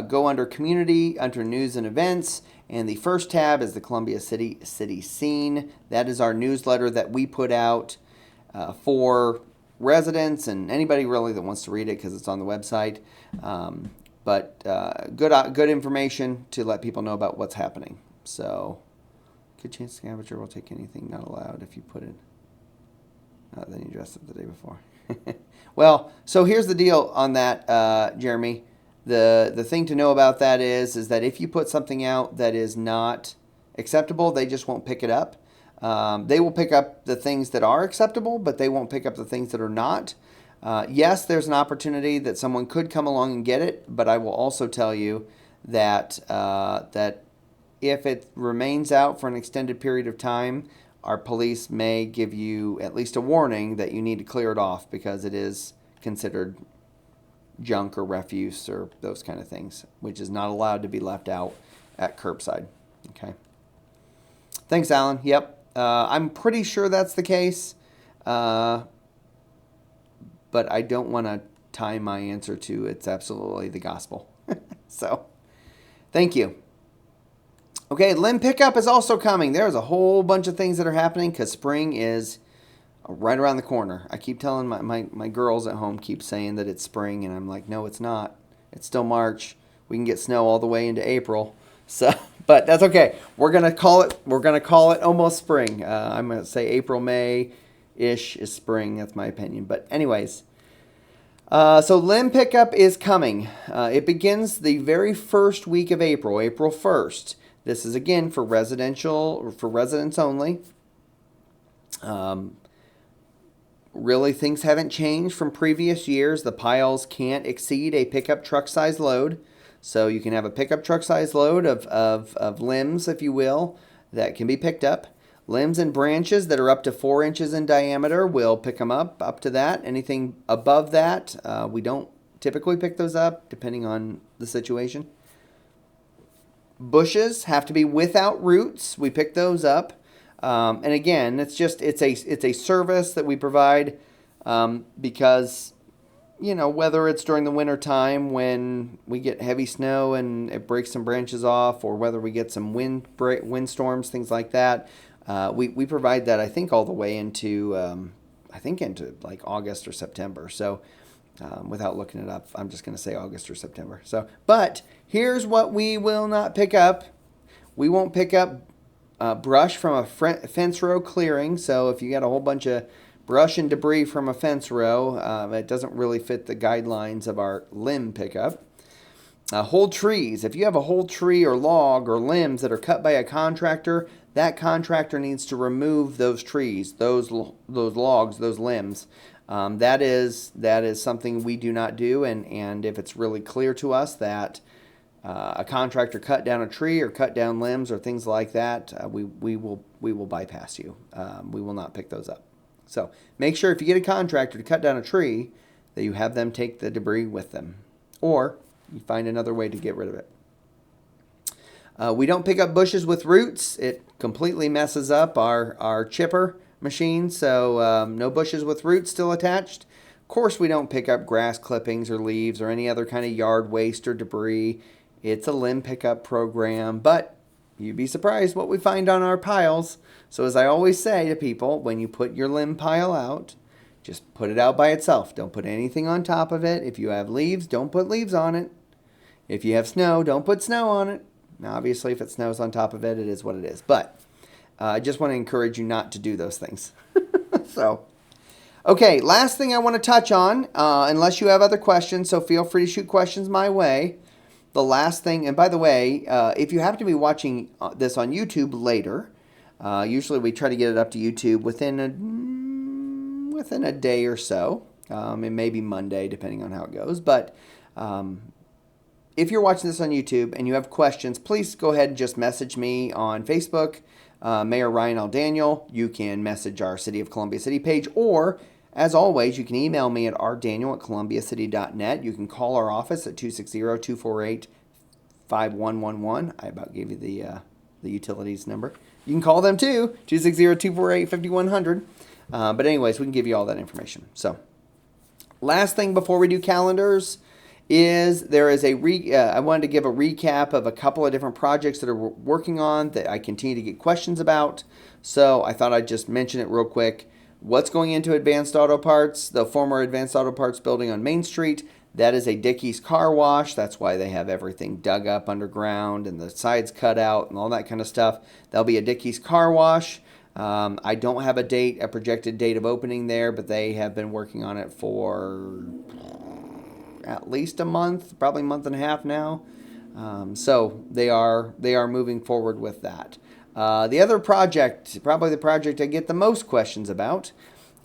go under Community, under News and Events, and the first tab is the Columbia City Scene. That is our newsletter that we put out for residents and anybody really that wants to read it because it's on the website. But good information to let people know about what's happening. So, good chance scavenger will take anything not allowed if you put it. Then you dressed it the day before. Well, so here's the deal on that, Jeremy. The thing to know about that is that if you put something out that is not acceptable, they just won't pick it up. They will pick up the things that are acceptable, but they won't pick up the things that are not. Yes, there's an opportunity that someone could come along and get it, but I will also tell you that that if it remains out for an extended period of time, our police may give you at least a warning that you need to clear it off because it is considered junk or refuse or those kind of things, which is not allowed to be left out at curbside. Okay. Thanks, Alan. Yep. I'm pretty sure that's the case, but I don't want to tie my answer to it's absolutely the gospel. So, thank you. Okay, limb pickup is also coming. There's a whole bunch of things that are happening because spring is right around the corner. I keep telling my girls at home keep saying that it's spring, and I'm like, no, it's not. It's still March. We can get snow all the way into April. So, but that's okay. We're gonna call it almost spring. I'm gonna say April, May-ish is spring. That's my opinion. But anyways, so limb pickup is coming. It begins the very first week of April, April 1st. This is again for residents only. Really, things haven't changed from previous years. The piles can't exceed a pickup truck size load. So you can have a pickup truck size load of limbs, if you will, that can be picked up. Limbs and branches that are up to 4 inches in diameter, we'll pick them up to that. Anything above that, we don't typically pick those up, depending on the situation. Bushes have to be without roots. We pick those up. And again, it's a service that we provide because, whether it's during the winter time when we get heavy snow and it breaks some branches off, or whether we get some windstorms, things like that, we provide that, I think, all the way into like August or September. So without looking it up, I'm just going to say August or September. So, but here's what we will not pick up. We won't pick up brush from a fence row clearing. So if you got a whole bunch of brush and debris from a fence row, it doesn't really fit the guidelines of our limb pickup. Whole trees. If you have a whole tree or log or limbs that are cut by a contractor, that contractor needs to remove those trees, those logs, those limbs. That is something we do not do, and if it's really clear to us that a contractor cut down a tree or cut down limbs or things like that, we will bypass you. We will not pick those up. So make sure if you get a contractor to cut down a tree that you have them take the debris with them, or you find another way to get rid of it. We don't pick up bushes with roots. It completely messes up our chipper machine, so no bushes with roots still attached. Of course, we don't pick up grass clippings or leaves or any other kind of yard waste or debris. It's a limb pickup program, but you'd be surprised what we find on our piles. So as I always say to people, when you put your limb pile out, just put it out by itself. Don't put anything on top of it. If you have leaves, don't put leaves on it. If you have snow, don't put snow on it. Now, obviously, if it snows on top of it, it is what it is. But I just want to encourage you not to do those things. So, okay, last thing I want to touch on, unless you have other questions, so feel free to shoot questions my way. The last thing, and by the way, if you happen to be watching this on YouTube later, usually we try to get it up to YouTube within a day or so. It may be Monday, depending on how it goes. But if you're watching this on YouTube and you have questions, please go ahead and just message me on Facebook, Mayor Ryan L. Daniel. You can message our City of Columbia City page, or as always, you can email me at rdaniel@columbiacity.net. You can call our office at 260-248-5111. I about gave you the utilities number. You can call them too, 260-248-5100. But anyways, we can give you all that information. So, last thing before we do calendars is there is I wanted to give a recap of a couple of different projects that we're working on that I continue to get questions about. So I thought I'd just mention it real quick. What's going into Advanced Auto Parts, the former Advanced Auto Parts building on Main Street? That is a Dickey's Car Wash. That's why they have everything dug up underground and the sides cut out and all that kind of stuff. That'll be a Dickey's Car Wash. I don't have a projected date of opening there, but they have been working on it for at least a month, probably a month and a half now. So they are moving forward with that. The other project, probably the project I get the most questions about,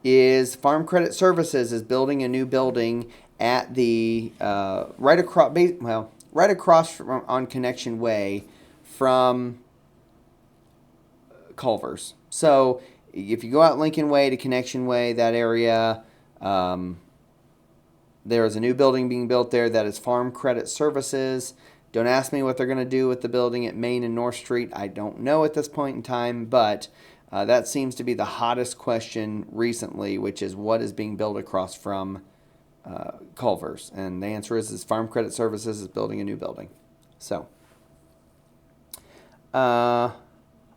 is Farm Credit Services is building a new building at the right across from, on Connection Way from Culver's. So if you go out Lincoln Way to Connection Way, that area, there is a new building being built there that is Farm Credit Services. Don't ask me what they're going to do with the building at Main and North Street. I don't know at this point in time, but that seems to be the hottest question recently, which is what is being built across from Culver's. And the answer is Farm Credit Services is building a new building. So, I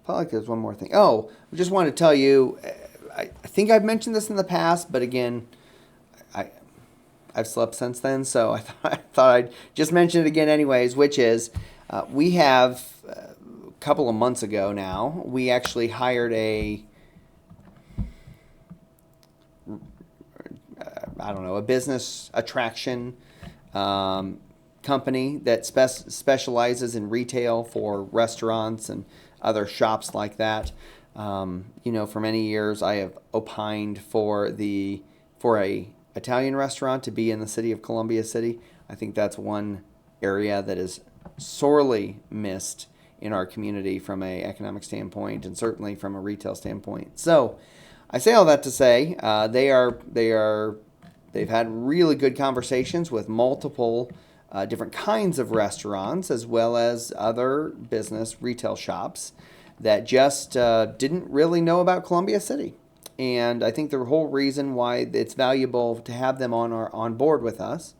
felt like there's one more thing. Oh, I just wanted to tell you, I think I've mentioned this in the past, but again, I've slept since then, so I thought I'd just mention it again anyways, which is we have, a couple of months ago now, we actually hired a business attraction company that specializes in retail for restaurants and other shops like that. For many years I have opined for a Italian restaurant to be in the city of Columbia City. I think that's one area that is sorely missed in our community from an economic standpoint and certainly from a retail standpoint. So I say all that to say they've had really good conversations with multiple different kinds of restaurants as well as other business retail shops that just didn't really know about Columbia City. And I think the whole reason why it's valuable to have them on board with us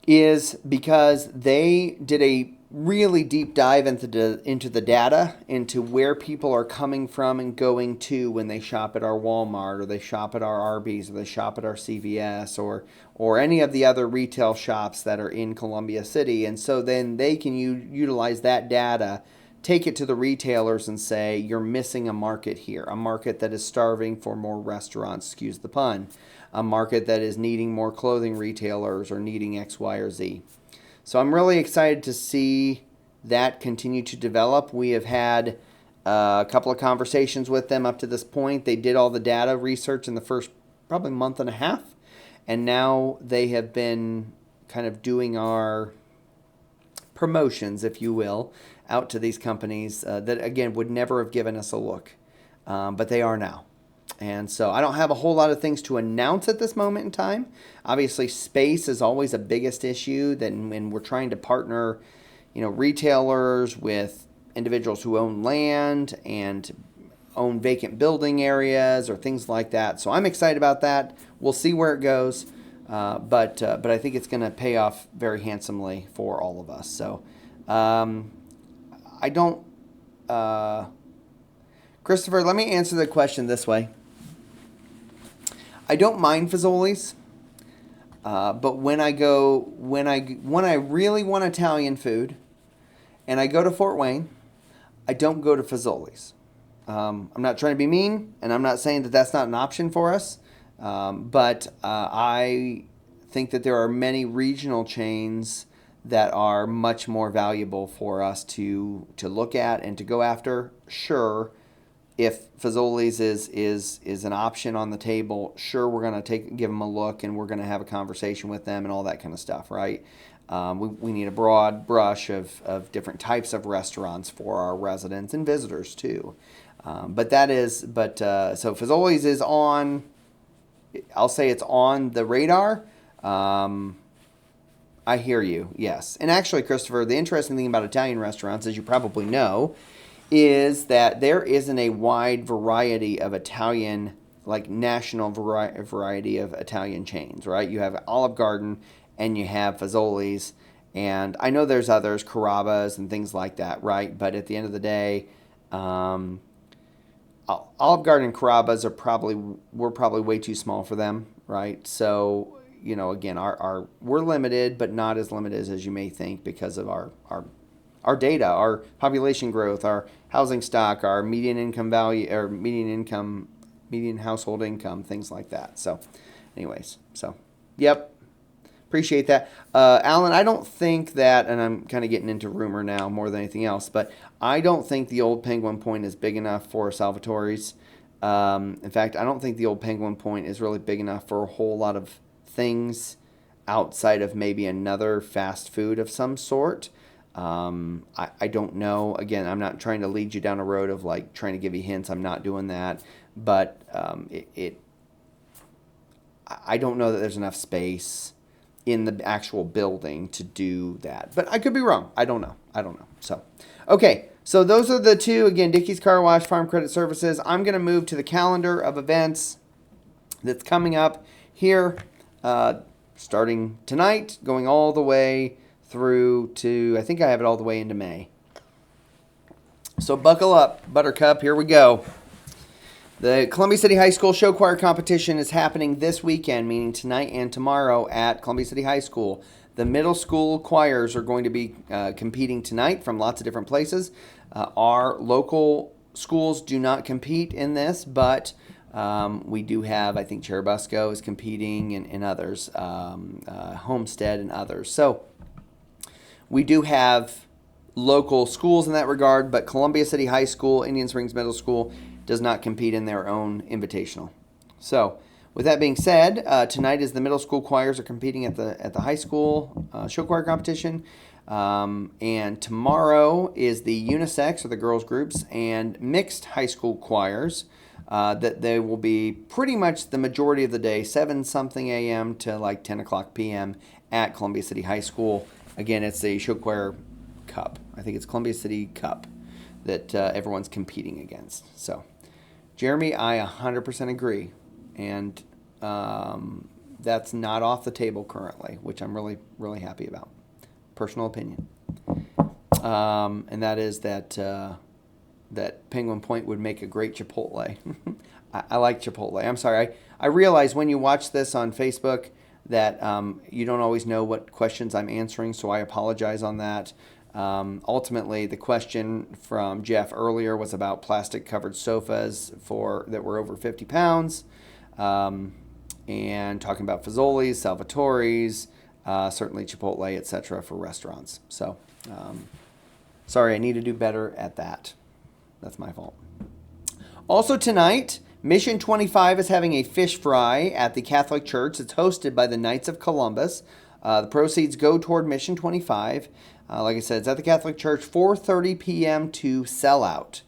is because they did a really deep dive into the data, into where people are coming from and going to when they shop at our Walmart or they shop at our Arby's or they shop at our CVS or any of the other retail shops that are in Columbia City. And so then they can utilize that data, take it to the retailers and say, you're missing a market here, a market that is starving for more restaurants, excuse the pun, a market that is needing more clothing retailers or needing X, Y, or Z. So I'm really excited to see that continue to develop. We have had a couple of conversations with them up to this point. They did all the data research in the first probably month and a half, and now they have been kind of doing our promotions, if you will, out to these companies that, again, would never have given us a look, but they are now. And so I don't have a whole lot of things to announce at this moment in time. Obviously, space is always a biggest issue. When we're trying to partner, retailers with individuals who own land and own vacant building areas or things like that. So I'm excited about that. We'll see where it goes, but I think it's going to pay off very handsomely for all of us. So I don't. Christopher, let me answer the question this way. I don't mind Fazoli's, but when I really want Italian food, and I go to Fort Wayne, I don't go to Fazoli's. I'm not trying to be mean, and I'm not saying that that's not an option for us, but I think that there are many regional chains that are much more valuable for us to look at and to go after. Sure. If Fazoli's is an option on the table, sure, we're going to give them a look and we're going to have a conversation with them and all that kind of stuff, right? We need a broad brush of different types of restaurants for our residents and visitors too. So Fazoli's is on, I'll say it's on the radar. I hear you, yes. And actually, Christopher, the interesting thing about Italian restaurants, as you probably know, is that there isn't a wide variety of Italian, like national variety of Italian chains, right? You have Olive Garden and you have Fazoli's, and I know there's others, Carrabba's and things like that, right? But at the end of the day, Olive Garden and Carrabba's we're probably way too small for them, right? So, again, we're limited, but not as limited as you may think because of our data, our population growth, our housing stock, our median income value, or median household income, things like that. So, anyways, yep, appreciate that. Alan, I don't think that, and I'm kind of getting into rumor now more than anything else, but I don't think the old Penguin Point is big enough for Salvatore's. In fact, I don't think the old Penguin Point is really big enough for a whole lot of things outside of maybe another fast food of some sort. I don't know. Again, I'm not trying to lead you down a road of like trying to give you hints. I'm not doing that. But I don't know that there's enough space in the actual building to do that. But I could be wrong. I don't know. So, okay. So those are the two. Again, Dickey's Car Wash, Farm Credit Services. I'm going to move to the calendar of events that's coming up here, starting tonight, going all the way through to, I think I have it all the way into May. So buckle up, Buttercup. Here we go. The Columbia City High School Show Choir Competition is happening this weekend, meaning tonight and tomorrow at Columbia City High School. The middle school choirs are going to be competing tonight from lots of different places. Our local schools do not compete in this, but we do have, I think Cherubusco is competing and others, Homestead and others. So we do have local schools in that regard, but Columbia City High School, Indian Springs Middle School does not compete in their own invitational. So with that being said, tonight is the middle school choirs are competing at the high school show choir competition. And tomorrow is the unisex, or the girls groups, and mixed high school choirs. That they will be pretty much the majority of the day, 7 something a.m. to like 10 o'clock p.m. at Columbia City High School. Again, it's the Show Choir Cup. I think it's Columbia City Cup that everyone's competing against. So, Jeremy, I 100% agree. And that's not off the table currently, which I'm really, really happy about. Personal opinion. And that is that Penguin Point would make a great Chipotle. I like Chipotle. I'm sorry. I realize when you watch this on Facebook that you don't always know what questions I'm answering, so I apologize on that. Ultimately, the question from Jeff earlier was about plastic-covered sofas that were over 50 pounds, and talking about Fazoli's, Salvatore's, certainly Chipotle, etc. for restaurants. So, sorry, I need to do better at that. That's my fault. Also tonight, Mission 25 is having a fish fry at the Catholic Church. It's hosted by the Knights of Columbus. The proceeds go toward Mission 25. Like I said, it's at the Catholic Church, 4:30 p.m. to sell out.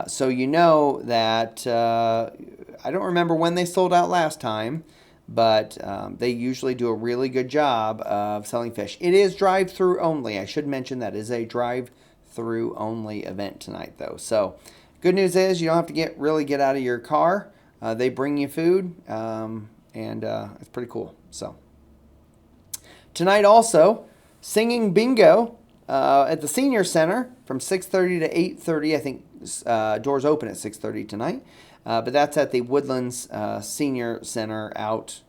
So you know that I don't remember when they sold out last time, but they usually do a really good job of selling fish. It is drive-through only. I should mention that it is a drive-through only event tonight, though. So good news is you don't have to get out of your car. They bring you food, and it's pretty cool. So tonight also, singing bingo at the Senior Center from 6:30 to 8:30. I think doors open at 6:30 tonight. But that's at the Woodlands Senior Center out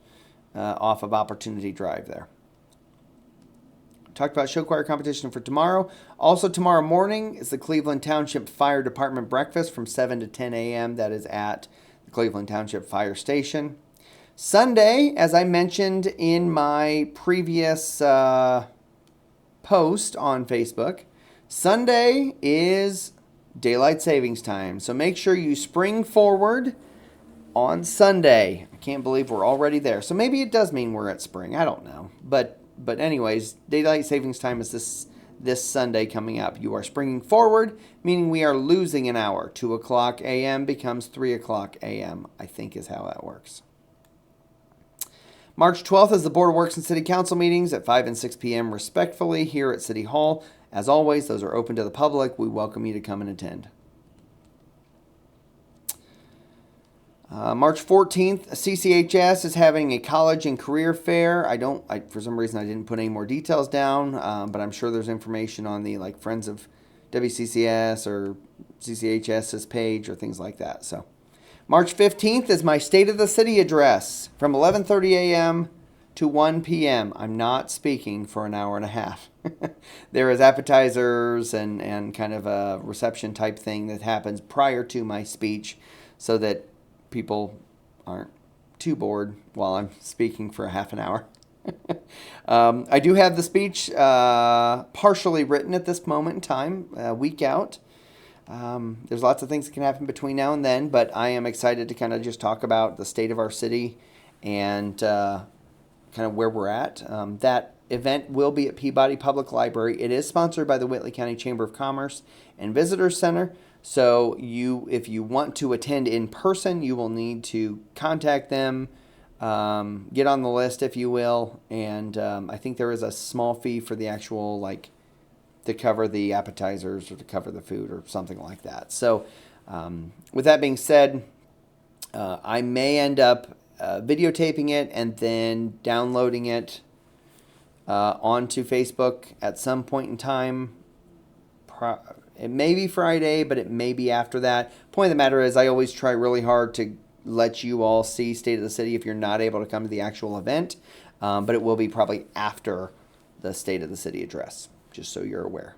off of Opportunity Drive there. Talked about show choir competition for tomorrow. Also tomorrow morning is the Cleveland Township Fire Department breakfast from 7 to 10 a.m. That is at the Cleveland Township Fire Station. Sunday, as I mentioned in my previous post on Facebook, Sunday is daylight savings time. So make sure you spring forward on Sunday. I can't believe we're already there. So maybe it does mean we're at spring. I don't know. But anyways, daylight savings time is this Sunday coming up. You are springing forward, meaning we are losing an hour. 2 o'clock a.m. becomes 3 o'clock a.m., I think is how that works. March 12th is the Board of Works and City Council meetings at 5 and 6 p.m. respectively here at City Hall. As always, those are open to the public. We welcome you to come and attend. March 14th, CCHS is having a college and career fair. For some reason, I didn't put any more details down, but I'm sure there's information on the Friends of WCCS or CCHS's page or things like that. So, March 15th is my State of the City address from 11:30 a.m. to 1 p.m. I'm not speaking for an hour and a half. There is appetizers and kind of a reception type thing that happens prior to my speech so that people aren't too bored while I'm speaking for a half an hour. I do have the speech partially written at this moment in time, a week out. There's lots of things that can happen between now and then, but I am excited to kind of just talk about the state of our city and kind of where we're at. That event will be at Peabody Public Library. It is sponsored by the Whitley County Chamber of Commerce and Visitors Center. So if you want to attend in person, you will need to contact them, get on the list, if you will. And I think there is a small fee for the actual, to cover the appetizers or to cover the food or something like that. So with that being said, I may end up videotaping it and then downloading it onto Facebook at some point in time. It may be Friday, but it may be after that. Point of the matter is I always try really hard to let you all see State of the City if you're not able to come to the actual event. But it will be probably after the State of the City address, just so you're aware.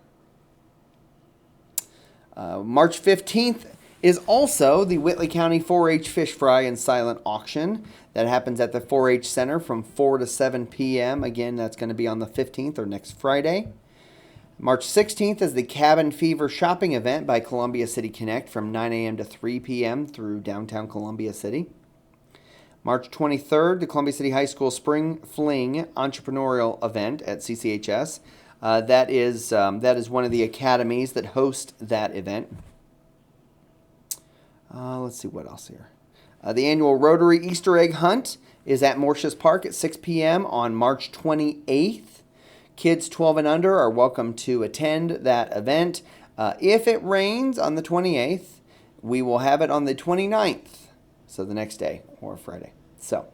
March 15th is also the Whitley County 4-H Fish Fry and Silent Auction. That happens at the 4-H Center from 4 to 7 p.m. Again, that's going to be on the 15th or next Friday. March 16th is the Cabin Fever shopping event by Columbia City Connect from 9 a.m. to 3 p.m. through downtown Columbia City. March 23rd, the Columbia City High School Spring Fling entrepreneurial event at CCHS. That is one of the academies that host that event. Let's see what else here. The annual Rotary Easter egg hunt is at Mortius Park at 6 p.m. on March 28th. Kids 12 and under are welcome to attend that event. If it rains on the 28th, we will have it on the 29th, so the next day or Friday. So,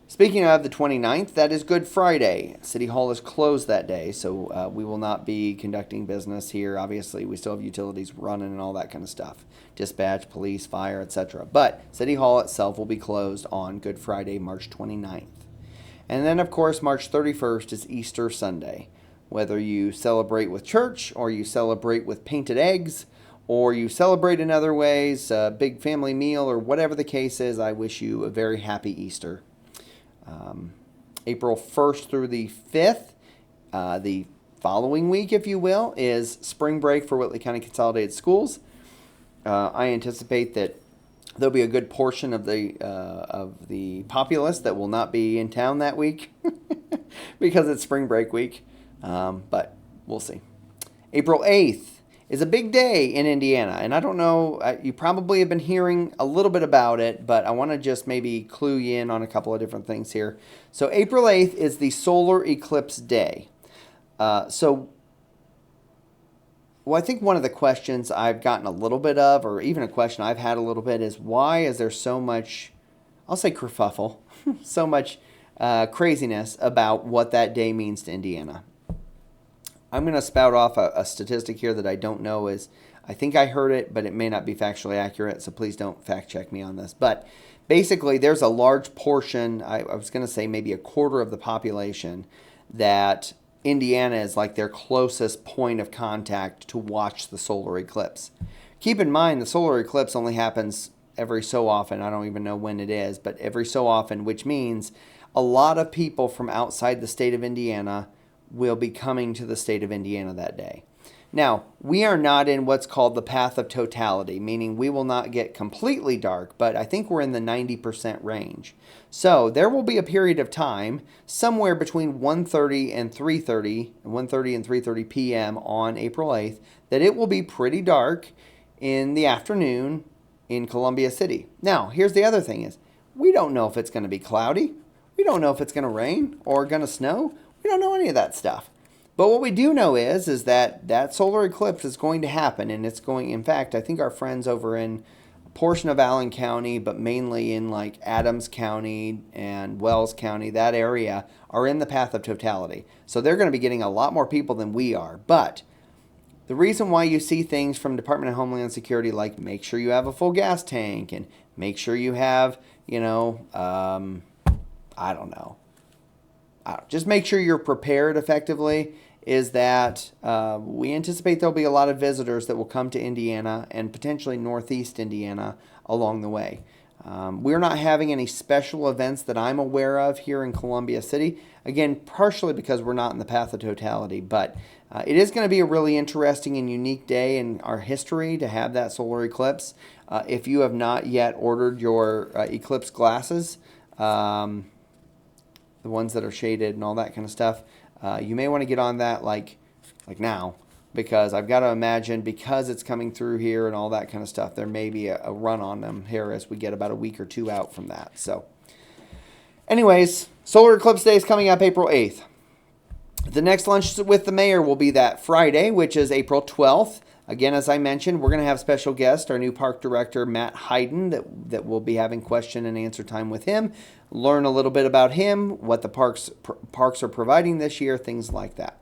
speaking of the 29th, that is Good Friday. City Hall is closed that day, so we will not be conducting business here. Obviously, we still have utilities running and all that kind of stuff. Dispatch, police, fire, etc. But City Hall itself will be closed on Good Friday, March 29th. And then, of course, March 31st is Easter Sunday. Whether you celebrate with church or you celebrate with painted eggs or you celebrate in other ways, a big family meal or whatever the case is, I wish you a very happy Easter. April 1st through the 5th, the following week, if you will, is spring break for Whitley County Consolidated Schools. I anticipate that there'll be a good portion of the populace that will not be in town that week because it's spring break week, but we'll see. April 8th is a big day in Indiana, and I don't know, you probably have been hearing a little bit about it, but I want to just maybe clue you in on a couple of different things here. So April 8th is the solar eclipse day. Well, I think one of the questions I've gotten a little bit of, or even a question I've had a little bit, is why is there so much, I'll say kerfuffle, so much craziness about what that day means to Indiana? I'm going to spout off a statistic here that I don't know I think I heard it, but it may not be factually accurate, so please don't fact check me on this. But basically, there's a large portion, I was going to say maybe a quarter of the population, that Indiana is like their closest point of contact to watch the solar eclipse. Keep in mind, the solar eclipse only happens every so often. I don't even know when it is, but every so often, which means a lot of people from outside the state of Indiana will be coming to the state of Indiana that day. Now, we are not in what's called the path of totality, meaning we will not get completely dark, but I think we're in the 90% range. So there will be a period of time somewhere between 1:30 and 3:30 p.m. on April 8th that it will be pretty dark in the afternoon in Columbia City. Now, here's the other thing is, we don't know if it's going to be cloudy. We don't know if it's going to rain or going to snow. We don't know any of that stuff. But what we do know is that solar eclipse is going to happen, and it's going, in fact, I think our friends over in a portion of Allen County, but mainly in like Adams County and Wells County, that area, are in the path of totality. So they're going to be getting a lot more people than we are. But the reason why you see things from Department of Homeland Security like make sure you have a full gas tank and make sure you have, just make sure you're prepared effectively, is that we anticipate there'll be a lot of visitors that will come to Indiana and potentially Northeast Indiana along the way. We're not having any special events that I'm aware of here in Columbia City. Again, partially because we're not in the path of totality, but it is going to be a really interesting and unique day in our history to have that solar eclipse. If you have not yet ordered your eclipse glasses, the ones that are shaded and all that kind of stuff, you may want to get on that like now, because I've got to imagine, because it's coming through here and all that kind of stuff, there may be a run on them here as we get about a week or two out from that. So anyways, solar eclipse day is coming up April 8th. The next lunch with the mayor will be that Friday, which is April 12th. Again, as I mentioned, we're going to have special guest, our new park director, Matt Hayden, that will be having question and answer time with him. Learn a little bit about him, what the parks are providing this year, things like that.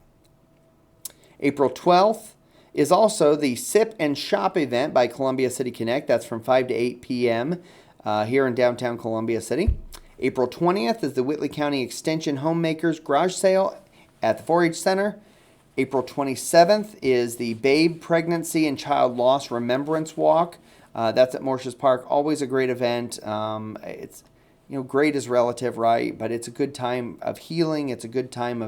April 12th is also the Sip and Shop event by Columbia City Connect. That's from 5 to 8 p.m. Here in downtown Columbia City. April 20th is the Whitley County Extension Homemakers Garage Sale at the 4-H Center. April 27th is the Babe Pregnancy and Child Loss Remembrance Walk. That's at Mortius Park. Always a great event. It's great is relative, right? But it's a good time of healing. It's a good time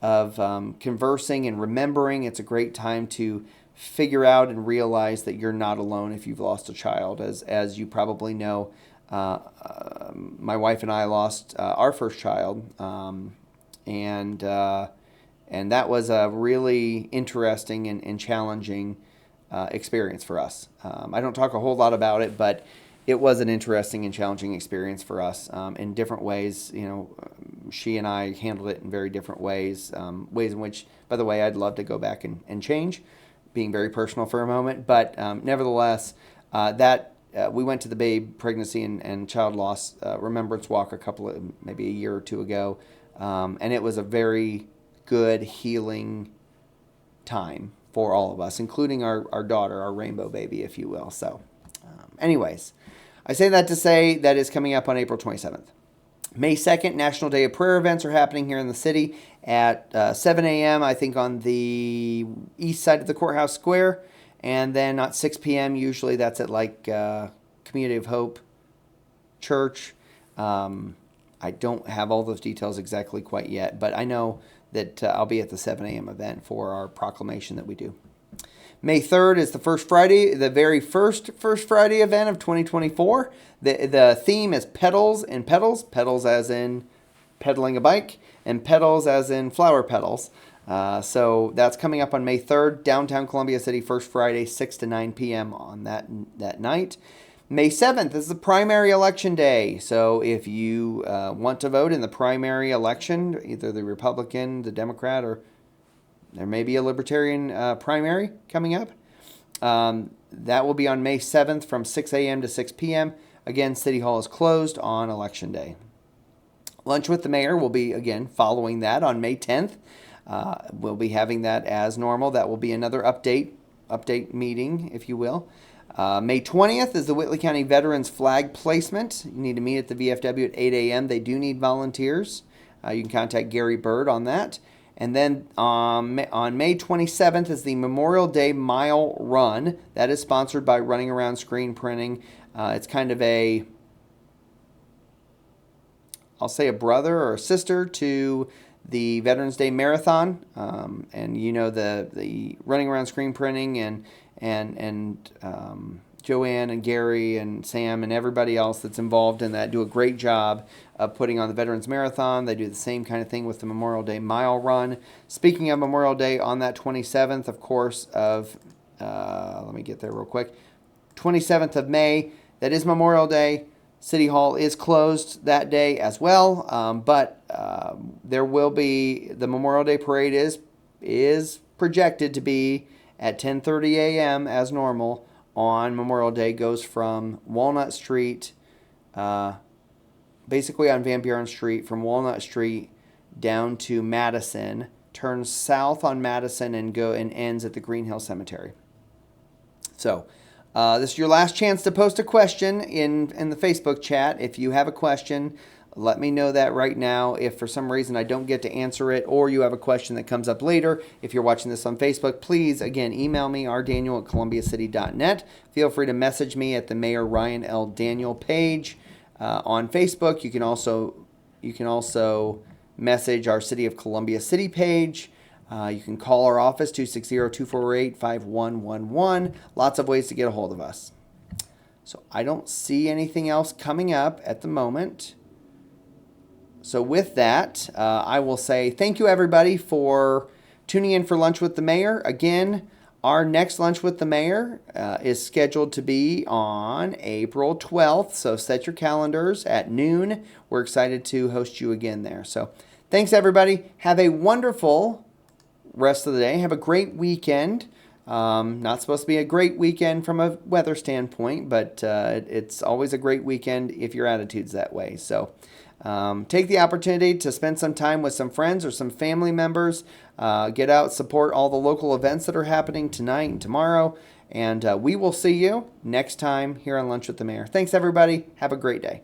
of conversing and remembering. It's a great time to figure out and realize that you're not alone if you've lost a child. As you probably know, my wife and I lost our first child, and And that was a really interesting and challenging experience for us. I don't talk a whole lot about it, but it was an interesting and challenging experience for us in different ways. She and I handled it in very different ways, ways in which, by the way, I'd love to go back and change, being very personal for a moment. But nevertheless, we went to the Babe Pregnancy and Child Loss Remembrance Walk maybe a year or two ago, and it was a very good healing time for all of us, including our daughter, our rainbow baby, if you will. So anyways, I say that to say that is coming up on April 27th. May 2nd, National Day of Prayer events are happening here in the city at 7 a.m., I think, on the east side of the courthouse square. And then at 6 p.m., usually that's at Community of Hope Church. I don't have all those details exactly quite yet, but I know that I'll be at the 7 a.m. event for our proclamation that we do. May 3rd is the first Friday, the very first Friday event of 2024. The theme is petals and petals. Petals as in pedaling a bike, and petals as in flower petals. So that's coming up on May 3rd, downtown Columbia City, first Friday, 6 to 9 p.m. on that night. May 7th is the primary election day. So if you want to vote in the primary election, either the Republican, the Democrat, or there may be a Libertarian primary coming up, that will be on May 7th from 6 a.m. to 6 p.m. Again, City Hall is closed on Election Day. Lunch with the Mayor will be, again, following that on May 10th. We'll be having that as normal. That will be another update meeting, if you will. May 20th is the Whitley County Veterans Flag Placement. You need to meet at the VFW at 8 a.m. They do need volunteers. You can contact Gary Bird on that. And then on May 27th is the Memorial Day Mile Run. That is sponsored by Running Around Screen Printing. It's kind of I'll say a brother or a sister to the Veterans Day Marathon. And the Running Around Screen Printing and Joanne and Gary and Sam and everybody else that's involved in that do a great job of putting on the Veterans Marathon. They do the same kind of thing with the Memorial Day Mile Run. Speaking of Memorial Day, on that 27th, of course, let me get there real quick. 27th of May, that is Memorial Day. City Hall is closed that day as well, but there will be, the Memorial Day Parade is projected to be at 10:30 a.m. as normal on Memorial Day. Goes from Walnut Street, basically on Van Buren Street, from Walnut Street down to Madison, turns south on Madison and ends at the Green Hill Cemetery. So this is your last chance to post a question in the Facebook chat. If you have a question, let me know that right now. If for some reason I don't get to answer it, or you have a question that comes up later, if you're watching this on Facebook, please, again, email me, rdaniel@columbiacity.net. Feel free to message me at the Mayor Ryan L. Daniel page on Facebook. You can also message our City of Columbia City page. You can call our office, 260-248-5111. Lots of ways to get a hold of us. So I don't see anything else coming up at the moment. So with that, I will say thank you, everybody, for tuning in for Lunch with the Mayor. Again, our next Lunch with the Mayor is scheduled to be on April 12th. So set your calendars at noon. We're excited to host you again there. So thanks, everybody. Have a wonderful rest of the day. Have a great weekend. Not supposed to be a great weekend from a weather standpoint, but it's always a great weekend if your attitude's that way. So take the opportunity to spend some time with some friends or some family members. Get out, support all the local events that are happening tonight and tomorrow. And we will see you next time here on Lunch with the Mayor. Thanks, everybody. Have a great day.